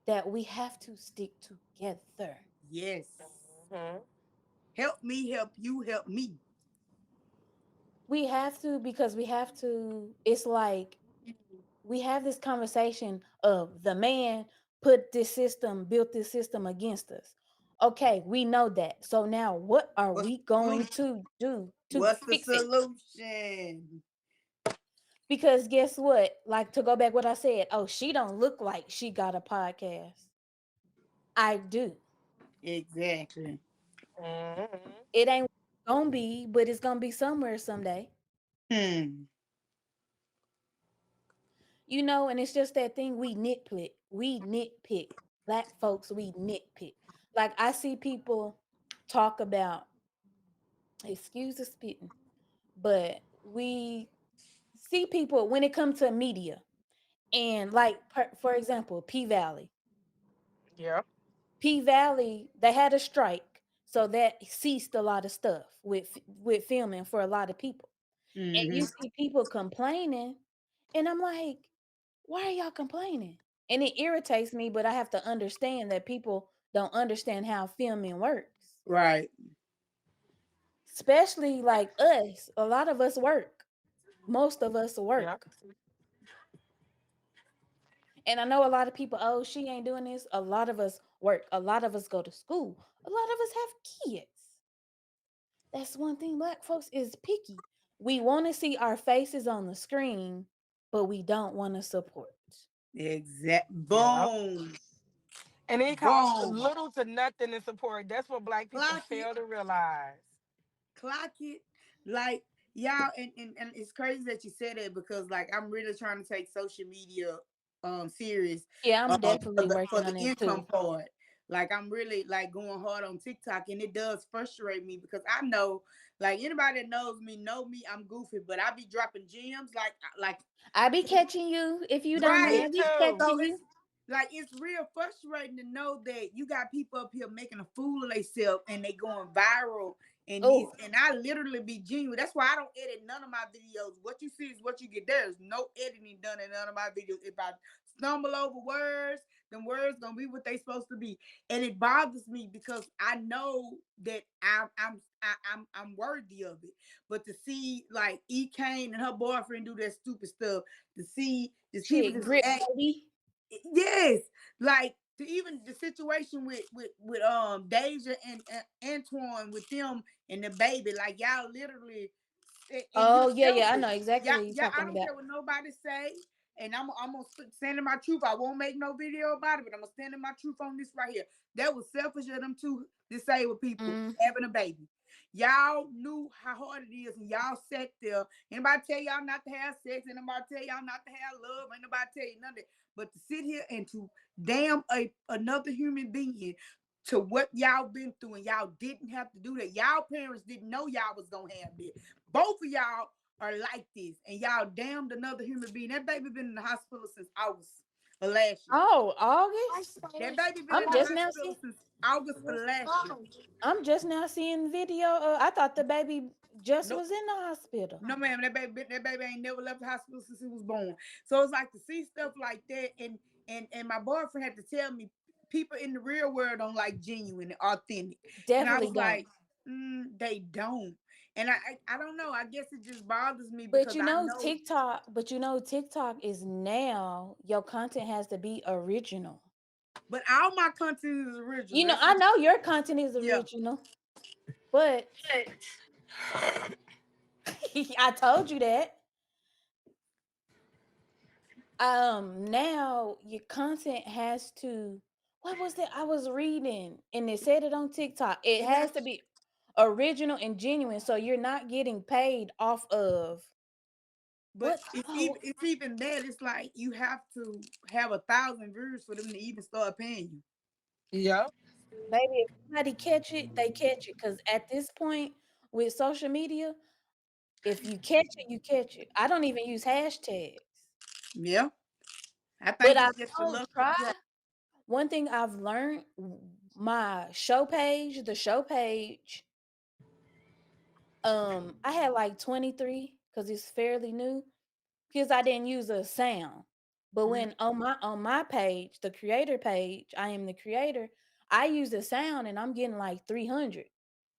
that we have to stick together. Yes. mhm. Help me, help you, help me. We have to because we have to. It's like we have this conversation of the man built this system against us. Okay, we know that. So now what are What's we the going solution? to do to What's the fix it? solution? Because guess what? Like to go back what I said, oh, she don't look like she got a podcast. I do. Exactly. Mhm. It ain't gonna be, but it's gonna be somewhere someday. Hmm. And it's just that thing we nitpick. We nitpick. Black folks, we nitpick. Like I see people talk about, excuse the spitting, but we see people when it comes to media and like for example, P Valley. Yeah. P Valley, they had a strike, so that ceased a lot of stuff with filming for a lot of people. And you Mm-hmm. see people complaining, and I'm like, why are y'all complaining? And it irritates me, but I have to understand that people don't understand how filming works. Right. Especially like us, a lot of us work. Most of us Yeah. work. And I know a lot of people, oh, she ain't doing this. A lot of us work. A lot of us go to school. A lot of us have kids. That's one thing black folks is picky. We want to see our faces on the screen, but we don't want to support. Exact. Yeah. Boom. And it costs Boom. little to nothing in support. That's what black people Clock it. fail to realize. Clock it. Like y'all, and it's crazy that you said it because like I'm really trying to take social media serious Yeah, I'm for definitely the working on it income too. part. Like I'm really like going hard on TikTok and it does frustrate me because I know like anybody that knows me know me, I'm goofy, but I be dropping gems like I be catching you. If you don't know, right. I Me be too. So catching you. it's real frustrating to know that you got people up here making a fool of themselves and they going viral and these Oh, and I literally be genuine. That's why I don't edit none of my videos. What you see is what you get. There's no editing done in none of my videos. If I stumble over words, then words gonna be what they supposed to be. And it bothers me because I know that I'm worthy of it. But to see like E. Kane and her boyfriend do that stupid stuff, to see just people shit, just grip act baby. yes, like to even the situation with Deja and Antoine with them and the baby, like y'all literally and you're Oh yeah, yeah, I selfish. know exactly Yeah, what you're yeah. I talking don't about. care what nobody say, and I'm gonna stand in my truth. I won't make no video about it, but I'm gonna stand in my truth on this right here. That was selfish of them two disabled people Mm, having a baby. Y'all knew how hard it is, and y'all sat there. Anybody tell y'all not to have sex? Anybody tell y'all not to have love? Anybody tell you none of that? But to sit here and to damn another human being to what y'all been through, and y'all didn't have to do that. Y'all parents didn't know y'all was gonna have this. Both of y'all are like this, and y'all damned another human being. That baby been in the hospital since August of last year. oh, August. That baby been I'm in the just now hospital seeing. since August of last year. I'm just now seeing video. I thought the baby just No, was in the hospital. no, ma'am. That baby ain't never left the hospital since he was born. So it's like to see stuff like that, and my boyfriend had to tell me people in the real world don't like genuine and authentic, and I Definitely was don't. like, they don't. And I don't know. I guess it just bothers me But because you I know know. TikTok, but you know TikTok is now your content has to be original. But all my content is original. You know, That's I just know your content is yeah. original, but I told you that. Now your content has to, what was that I was reading and it said it on TikTok. It It has has, to be original and genuine, so you're not getting paid off of but what oh it's even that. It's like you have to have 1,000 views for them to even start paying you. Yep. baby, if somebody catch it, they catch it. Cause at this point with social media, if you catch it, you catch it. I don't even use hashtags. Yeah. I But think I it's just the told luck of try the draw. one thing I've learned, my show page, the show page, I had like 23 because it's fairly new because I didn't use a sound. But Mhm. when on my page, the creator page, I am the creator, I use a sound and I'm getting like 300.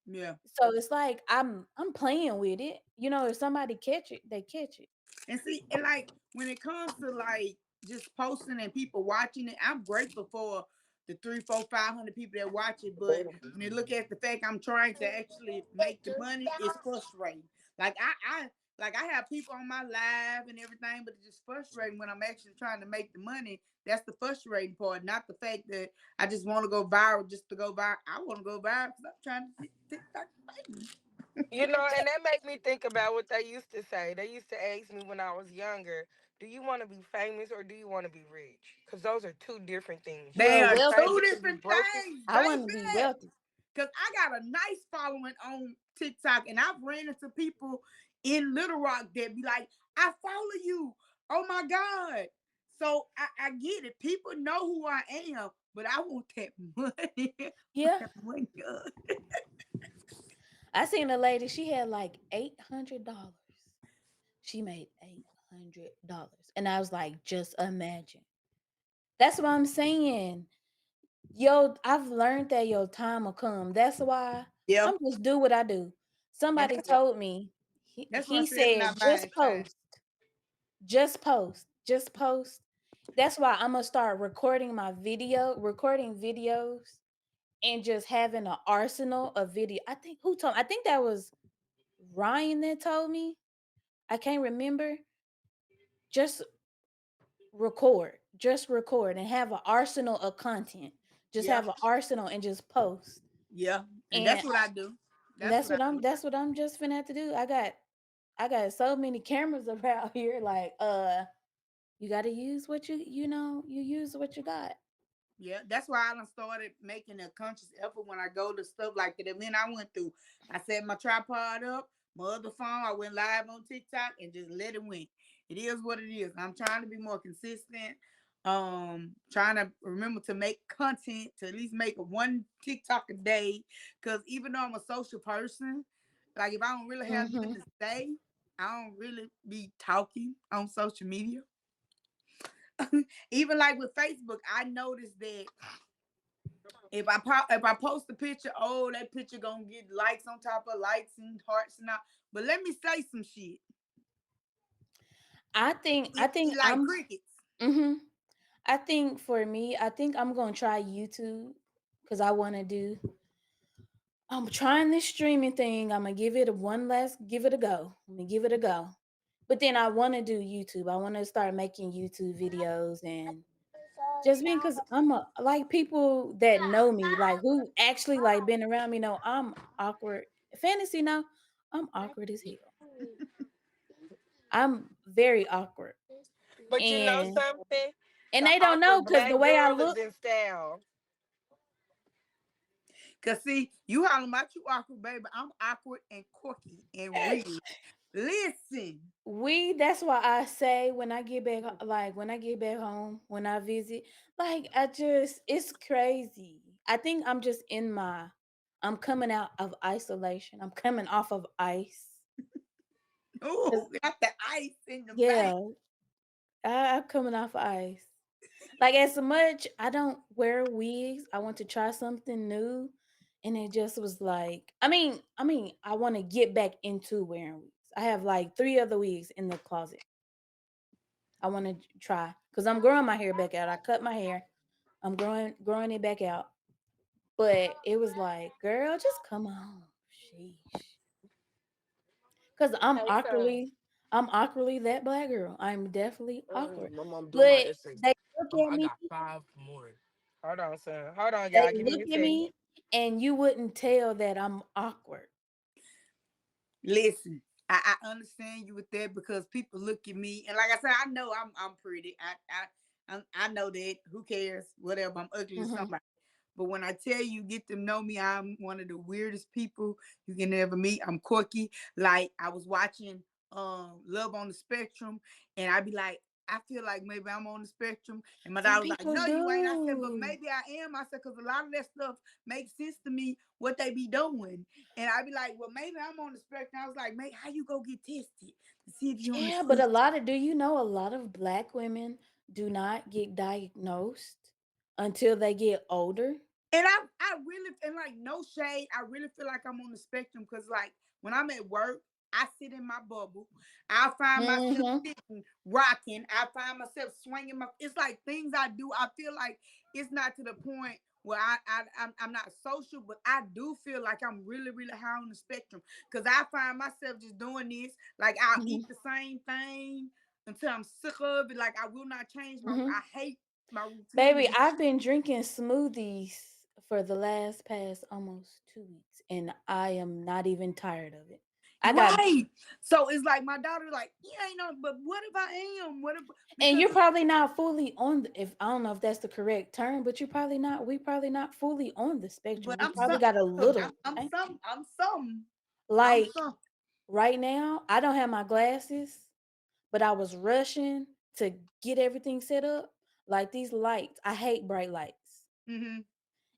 Yeah. So it's like I'm playing with it. You know, if somebody catch it, they catch it. And see, and like when it comes to like just posting and people watching it, I'm grateful for the 3, 4, 500 people that watch it. But when you look at the fact I'm trying to actually make the money, it's frustrating. Like I have people on my live and everything, but it's just frustrating when I'm actually trying to make the money. That's the frustrating part, not the fact that I just want to go viral just to go viral. I want to go viral because I'm trying to TikTok famous. You know, and that make me think about what they used to say. They used to ask me when I was younger, do you want to be famous or do you want to be rich? Because those are two different things. You They Well, can are be two wealthy. famous and be different broke. things, I want to be baby. wealthy. Cause I got a nice following on TikTok, and I've ran into people in Little Rock that be like, "I follow you." Oh my god! So I get it. People know who I am, but I want that money. Yeah. That money, God. I seen a lady, she had like $800. She made $800. And I was like, just imagine. That's what I'm saying. Yo, I've learned that your time will come. That's why Yeah, I'm just do what I do. and Somebody told me, that's what I he said when I said, buy it time. just post, just post. That's why I'm gonna start recording videos and just having an arsenal of video. I think who told I think that was Ryan that told me. I can't remember. Just just record and have an arsenal of content. Just Yeah, have an arsenal and just post. yeah, and And that's what I do. That's what I do. that's what I'm just finna have to do. I got so many cameras around here. Like, you gotta use what you know, you use what you got. Yeah, that's why I done started making a conscious effort when I go to stuff like the event I went through. I set my tripod up, my other phone, I went live on TikTok and just let it win. It is what it is. I'm trying to be more consistent. Trying to remember to make content, to at least make a one TikTok a day. Cause even though I'm a social person, like if I don't really have Mm-hmm. nothing to say, I don't really be talking on social media. Even like with Facebook, I noticed that if I post a picture, oh, that picture gonna get likes on top of likes and hearts and all. But let me say some shit. I It think like crickets. mm-hmm. I think for me, I think I'm gonna try YouTube because I wanna do I'm trying this streaming thing. I'm gonna give it a go. I'm gonna give it a go. But then I wanna do YouTube. I wanna start making YouTube videos and just being because I'm a like people that know me, like who actually like been around me know I'm awkward. Fantasy now, I'm awkward as hell. I'm very awkward. But you know And something? and The they don't know awkward because the black way I girl is look, in style. Cause see, you hollering about you awkward, baby. I'm awkward and quirky and real. Listen. that's why I say when I get back like when I get back home, when I visit, like I just it's crazy. I think I'm coming out of isolation. I'm coming off of ice. Ooh, 'Cause- got the ice in the face. Yeah, I'm coming off of ice. Like as much I don't wear wigs. I want to try something new. and it just was like, I want to get back into wearing wigs. I have like 3 other wigs in the closet. I want to try because I'm growing my hair back out. I cut my hair. I'm growing it back out. But it was like, girl, just come on. Sheesh. Cause Hey, son. I'm awkwardly that black girl. I'm definitely awkward. My mom doing my But essay. they look at I me, got 5 more. Hold on, son. Hold on, they y'all. Give look me a at second. me, and you wouldn't tell that I'm awkward. Listen, I understand you with that because people look at me and like I said, I know I'm pretty. I know that. Who cares? Whatever. I'm ugly to Hmm. somebody. But when I tell you, get to know me, I'm one of the weirdest people you can ever meet. I'm quirky. Like I was watching Love on the Spectrum, and I'd be like, I feel like maybe I'm on the spectrum. And my Some dad was like, people no, you ain't. I said, but do. maybe I am. I said, because a lot of that stuff makes sense to me, what they be doing. And I'd be like, well, maybe I'm on the spectrum. I was like, mate, how you go get tested to see if you're on the Yeah, but spectrum? do you know a lot of black women do not get diagnosed until they get older? And I really, and like no shade, I really feel like I'm on the spectrum because like when I'm at work, I sit in my bubble. I find myself Hmm. sitting, rocking. I find myself swinging my. It's like things I do. I feel like it's not to the point where I'm not social, but I do feel like I'm really really high on the spectrum because I find myself just doing this. Like I'll eat Hmm. the same thing until I'm sick of it. Like I will not change my. Hmm. I hate my routine to Baby, be I've been drinking smoothies for the last past almost 2 weeks, and I am not even tired of it. I got, right. So it's like my daughter, like, yeah, you know, but what if I am? What if and because you're probably not fully on if I don't know if that's the correct term, but we probably not fully on the spectrum. but We I'm probably some got a look, little, I'm okay? some, I'm some, I'm Like some. right now, I don't have my glasses, but I was rushing to get everything set up. Like these lights, I hate bright lights. Hmm.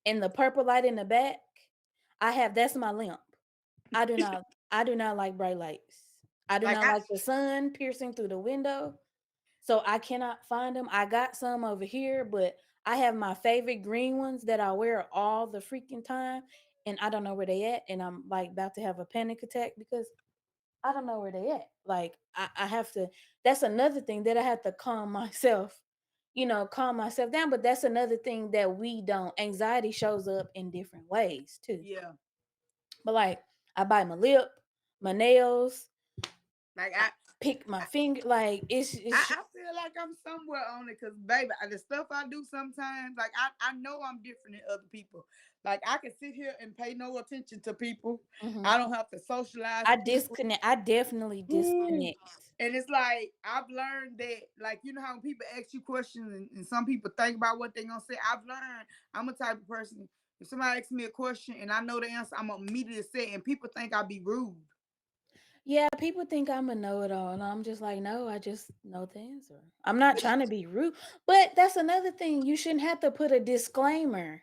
And the purple light in the back, that's my lamp. I do not I do not like bright lights. I do Like not I like the sun piercing through the window. So I cannot find them. I got some over here, but I have my favorite green ones that I wear all the freaking time, and I don't know where they at, and I'm like about to have a panic attack because I don't know where they at. Like I have to. That's another thing that I have to calm myself. Calm myself down. But that's another thing that we don't. Anxiety shows up in different ways too. yeah. But like I bite my lip, my nails, Like I pick my finger. Like it's I feel like I'm somewhere on it because, baby, the stuff I do sometimes, like I know I'm different than other people. Like I can sit here and pay no attention to people. mhm. I don't have to socialize I with people. disconnect. I definitely Ooh. disconnect. And it's like I've learned that, like you know how when people ask you questions and some people think about what they're gonna say. I've learned I'm a type of person. If somebody asks me a question and I know the answer, I'm immediately say, it, and people think I be rude. Yeah, people think I'm a know-it-all, and I'm just like, no, I just know the answer. I'm not trying to be rude, but that's another thing. You shouldn't have to put a disclaimer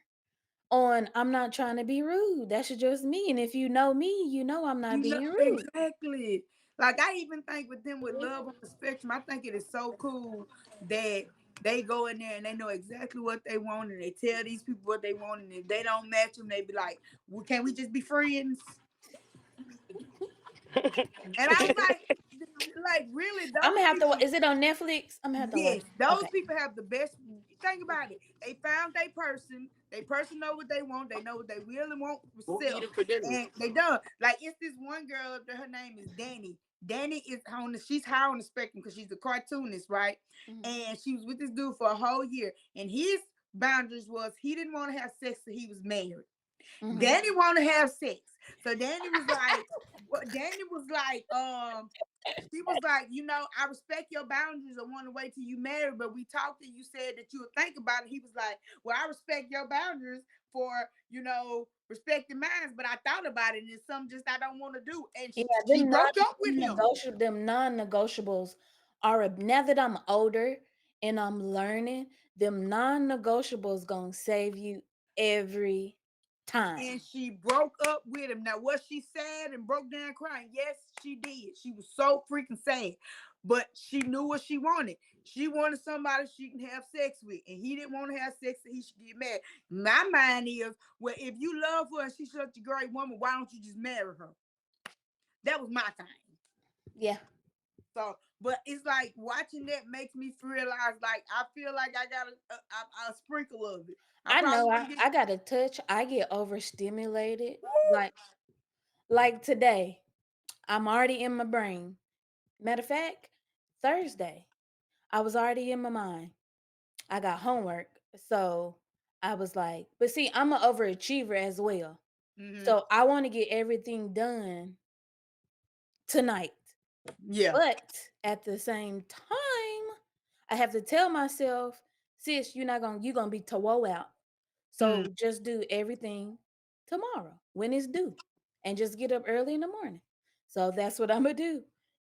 on. I'm not trying to be rude. That should just mean if you know me, you know I'm not You know being rude. exactly. Like I even think with them with Love on the Spectrum, I think it is so cool that they go in there and they know exactly what they want and they tell these people what they want and if they don't match them, they be like, "Well, can we just be friends?" And I was like, really, I'm those gonna have to. people, Is it on Netflix? I'm gonna have to watch yes, it. those Okay. people have the best. Think about it. They found their person. They person know what they want. They know what they really want for Who eat self, it for dinner? and they done. Like it's this one girl up there. Her name is Danny. Danny is on the. She's high on the spectrum because she's a cartoonist, right? Hmm. And she was with this dude for a whole year, and his boundaries was he didn't want to have sex till he was married. Hmm. Danny want to have sex, so Danny was like, what? Danny was like, she was like, you know, I respect your boundaries. I want to wait till you married, but we talked and you said that you would think about it. He was like, well, I respect your boundaries for, you know, respecting mine, but I thought about it and it's something just I don't want to do. And Yeah, she broke up with him. them non-negotiables now that I'm older and I'm learning, them non-negotiables gonna save you every time. and she broke up with him. Now, was she sad and broke down crying? Yes, she did. She was so freaking sad, but she knew what she wanted. She wanted somebody she can have sex with, and he didn't want to have sex, so he should get married. My mind is, well, if you love her and she's such a great woman, why don't you just marry her? That was my thing. Yeah. So, but it's like watching that makes me realize, like, I feel like I got a sprinkle of it. I I probably know wouldn't get. I got a touch. I get overstimulated. Woo! Like today, I'm already in my brain. Matter of fact, Thursday, I was already in my mind. I got homework. So I was like, but see, I'm an overachiever as well. Mm-hmm. So I want to get everything done tonight. Yeah. But at the same time, I have to tell myself, sis, you're gonna be to woe out. Mm. So just do everything tomorrow when it's due. And just get up early in the morning. So that's what I'm gonna do.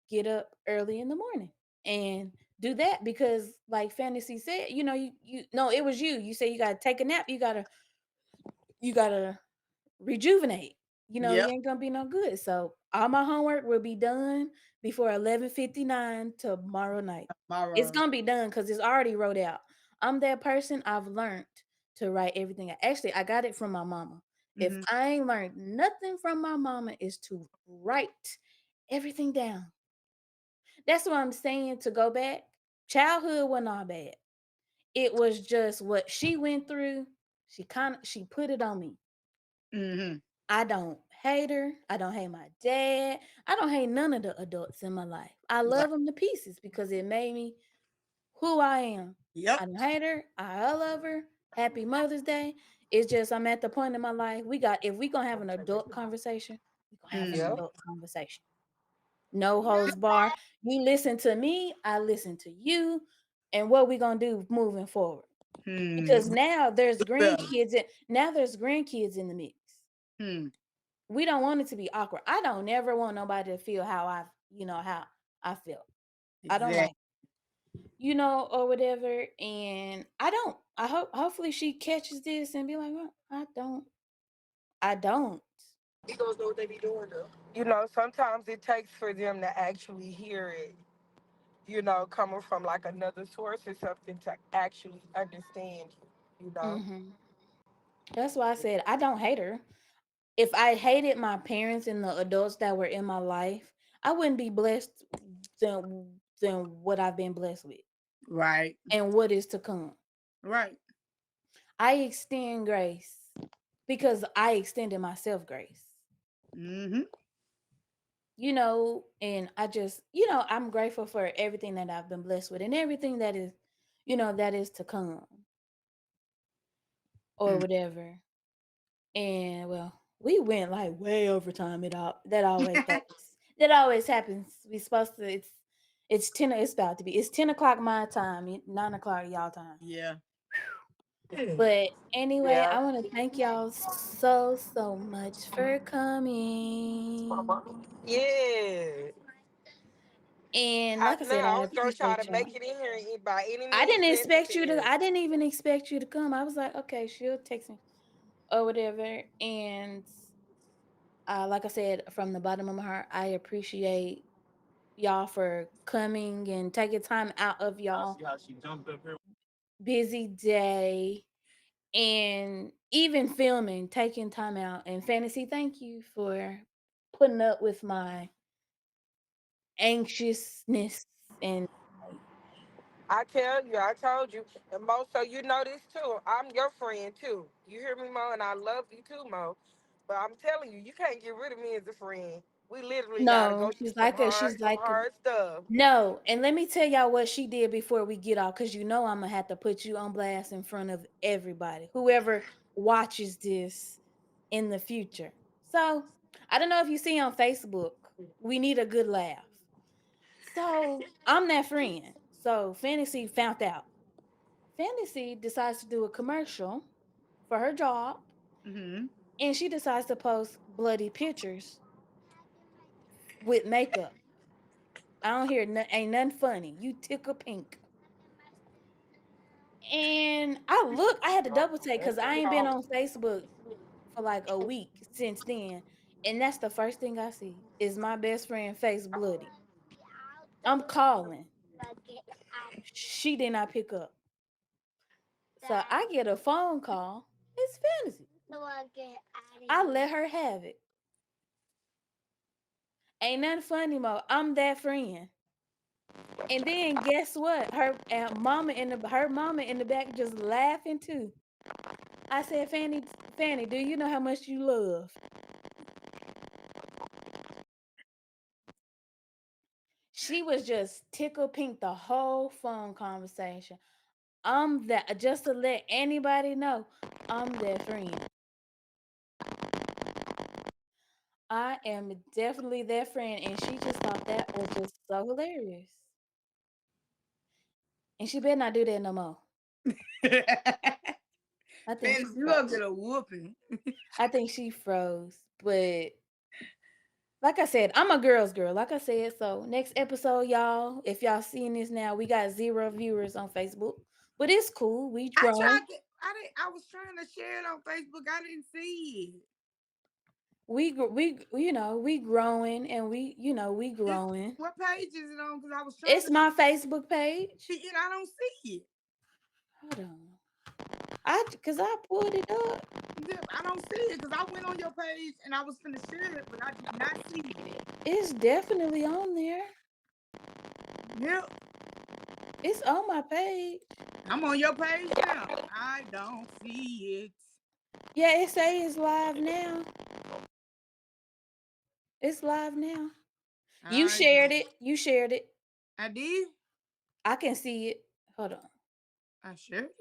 Get up early in the morning and do that because like Fantasy said, you no, it was you. You say you gotta take a nap, you gotta rejuvenate. You Yep. ain't gonna be no good. So all my homework will be done before 11:59 tomorrow night. It's Tomorrow. gonna be done because it's already wrote out. I'm that person. I've learned to write everything. Actually, I got it from my mama. If Mm-hmm. I ain't learned nothing from my mama, is to write everything down. That's what I'm saying. To go back, childhood was not bad. It was just what she went through. She put it on me. Mm-hmm. I don't hate her. I don't hate my dad. I don't hate none of the adults in my life. I Right. love them to pieces because it made me who I am. Yep. I don't hate her. I love her. Happy Mother's Day. It's just I'm at the point in my life if we gonna have an adult conversation, we gonna have an Mm. Yep. adult conversation. No holds bar. You listen to me, I listen to you, and what we gonna do moving forward. Hmm. Because now there's Well. grandkids in the mix. Hmm. We don't want it to be awkward. I don't never want nobody to feel how I felt. I don't Exactly. like, or whatever. And I don't. Hopefully she catches this and be like, well, I don't. I don't. He goes know what they be doing though. Sometimes it takes for them to actually hear it, coming from like another source or something to actually understand you. Hmm. That's why I said I don't hate her. If I hated my parents and the adults that were in my life, I wouldn't be blessed than what I've been blessed with Right. and what is to come. Right. I extend grace because I extended myself grace. Mm-hmm. And I just, I'm grateful for everything that I've been blessed with and everything that is to come or Mm. whatever. And well, we went like way over time. That always happens. That always happens. We supposed to. It's about to be. It's 10 o'clock my time. 9 o'clock y'all time. Yeah. But anyway, Yeah. I want to thank y'all so much for coming. Yeah. And I like I know said, I I was gonna try appreciate to y'all. make it in here by any I means didn't expect you to. necessary. I didn't even expect you to come. I was like, okay, she'll text me or whatever. And like I said, from the bottom of my heart, I appreciate y'all for coming and taking time out of y'all busy day and even filming, taking time out. And Fantasy, thank you for putting up with my anxiousness and like, I tell you, I told you, and Mo, so you know this too. I'm your friend too. You hear me, Mo, and I love you too, Mo. But I'm telling you, you can't get rid of me as a friend. We literally gotta no, go through some she's some like hard stuff. no. And let me tell y'all what she did before we get off, because I'm gonna have to put you on blast in front of everybody, whoever watches this in the future. So I don't know if you see on Facebook, we need a good laugh. So I'm that friend. So Fantasy found out. Fantasy decides to do a commercial for her job, Mm-hmm. and she decides to post bloody pictures with makeup. I don't hear ain't nothing funny. You tickle pink. And I had to double take because I ain't been on Facebook for like a week since then. And that's the first thing I see is my best friend face bloody. I'm calling. She did not pick up. So I get a phone call. It's Fantasy. I let her have it. Ain't nothing funny, Mo. I'm that friend. And then guess what? Her mama in the back just laughing too. I said, Fanny, do you know how much you love? She was just tickle pink the whole phone conversation. I'm that just to let anybody know, I'm their friend. I am definitely their friend, and she just thought that was just so hilarious. And she better not do that no more. I think she Fancy, you gonna froze. get a whooping. I think she froze. But like I said, I'm a girl's girl. Like I said, so next episode, y'all, if y'all seeing this now, we got 0 viewers on Facebook. But it's cool. We I grown. tried to. I was trying to share it on Facebook. I didn't see it. We growing and we It's growing. what page is it on? Because I was trying It's to my Facebook see page. it. I don't see it. Hold on. Cause I pulled it up. Yeah, I don't see it because I went on your page and I was finna share it, but I did not see it. It's definitely on there. Yep, It's on my page. I'm on your page now. I don't see it. Yeah, it say it's live now. It's live now. You I shared it. You shared it. I did. I can see it. Hold on. I shared it.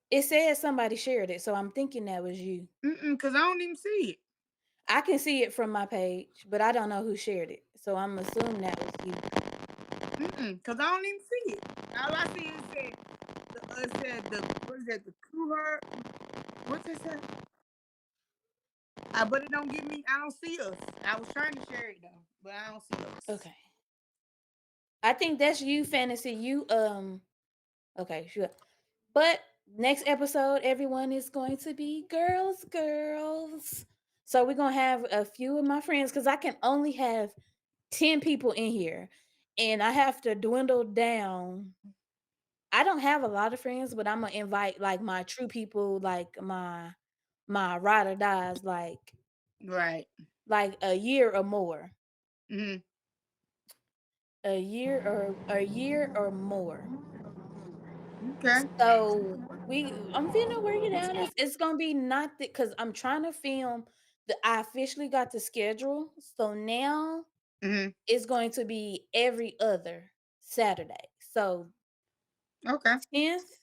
It said somebody shared it, so I'm thinking that was you. Because I don't even see it. I can see it from my page, but I don't know who shared it. So I'm assuming that was you. Because I don't even see it. All I see is it said the what is that? The CRE8HER. What's it say? But it don't give me. I don't see us. I was trying to share it though, but I don't see us. Okay. I think that's you, Fantasy. Okay, sure. But next episode, everyone is going to be girls. So we're gonna have a few of my friends because I can only have 10 people in here. And I have to dwindle down. I don't have a lot of friends, but I'm gonna invite like my true people, like my ride or dies, Right. like a year or more. Hmm. A year or more. Okay. So I'm finna work it out. It's gonna be not that because I'm trying to film I officially got the schedule. So now Hmm. it's going to be every other Saturday. So Okay. 10th,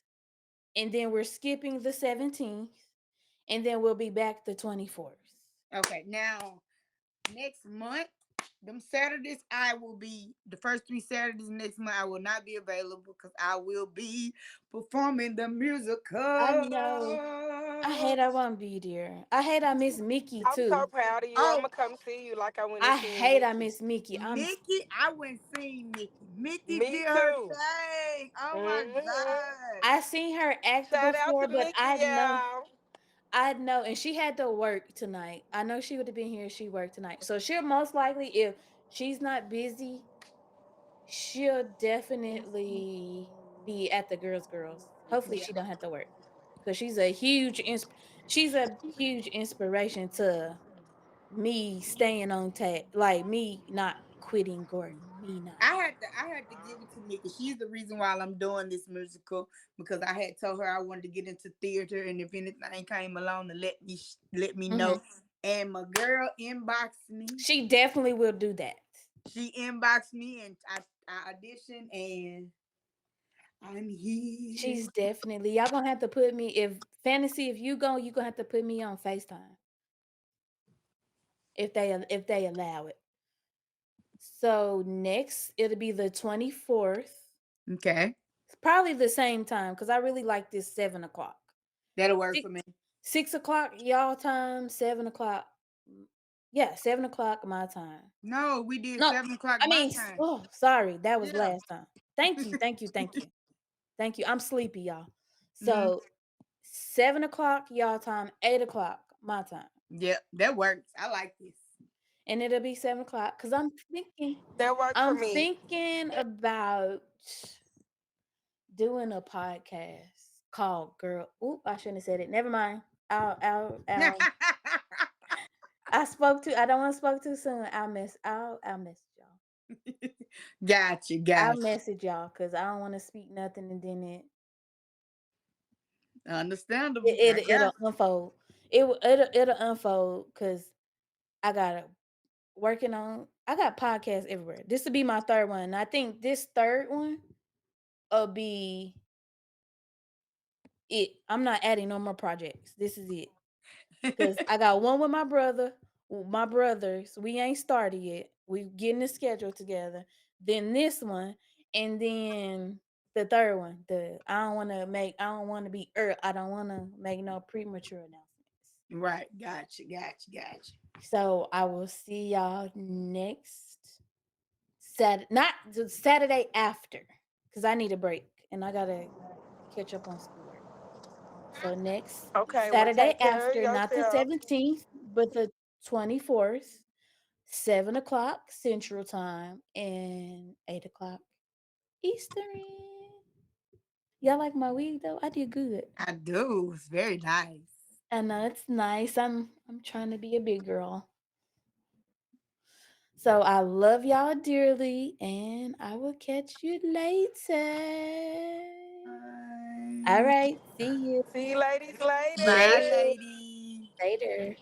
and then we're skipping the 17th, and then we'll be back the 24th. Okay. Now next month, them Saturdays I will be the first 3 Saturdays next month. I will not be available because I will be performing the I musical. know. I hate I won't be there. I hate I miss Mickey I'm so too. proud of you. I'm Oh, gonna come see you like I went and I seen hate I Mickey. miss Mickey. Mickey, I went and seen Mickey. Mickey Me did her too. thing. Oh my Hmm. God. I seen her act Shout out before, to but Mickey, y'all. I know, and she had to work tonight. I know she would have been here if she worked tonight. So she'll most likely, if she's not busy, she'll definitely be at the girls. Hopefully Yeah. she don't have to work. Because she's a huge inspiration to me staying on task, like me not quitting Gordon. Me not. I had to give it to Mickey. She's the reason why I'm doing this musical because I had told her I wanted to get into theater and if anything came along to let me know. Hmm. And my girl inboxed me. She definitely will do that. She inboxed me and I auditioned and I'm here. She's definitely y'all gonna have to put me if fantasy if you go, you gonna have to put me on FaceTime if they allow it. So next it'll be the 24th. Okay. It's probably the same time because I really like this 7 o'clock. That'll work for Six me. 6 o'clock y'all time, 7 o'clock. Yeah, 7 o'clock my time. No, we did No, 7 o'clock I my mean, time. oh, sorry, that was Yeah. last time. Thank you. I'm sleepy, y'all. Mhm. So 7 o'clock y'all time, 8 o'clock my time. Yep, that works. I like this. And it'll be 7 o'clock. Cause That worked for I'm me. thinking about doing a podcast called Girl. Oop, I shouldn't have said it. Never mind. I'll I don't want to spoke too soon. I'll message y'all. Gotcha, I'll gotcha. message y'all because I don't want to speak nothing and then Understandable. I it'll got unfold. It'll unfold because I gotta working on. I got podcasts everywhere. This will be my third one. I think this third one will be it. I'm not adding no more projects. This is it. you. Cause I got one with my brothers. We ain't started yet. We getting the schedule together. Then this one, and then the third one. I don't want to be I don't want to make no premature announcements. Right, gotcha, gotcha, gotcha. So I will see y'all next not the Saturday after, cause I need a break and I gotta catch up on schoolwork. So next Okay, well, Saturday take care of after, not the yourself. 17th, but the 24th, 7 o'clock Central Time and 8 o'clock Eastern. Y'all like my wig though? I did good. I do. It's very nice. I know it's nice. I'm trying to be a big girl. So I love y'all dearly and I will catch you later. All Bye. right. See you See you ladies later. Bye, later. lady. Later.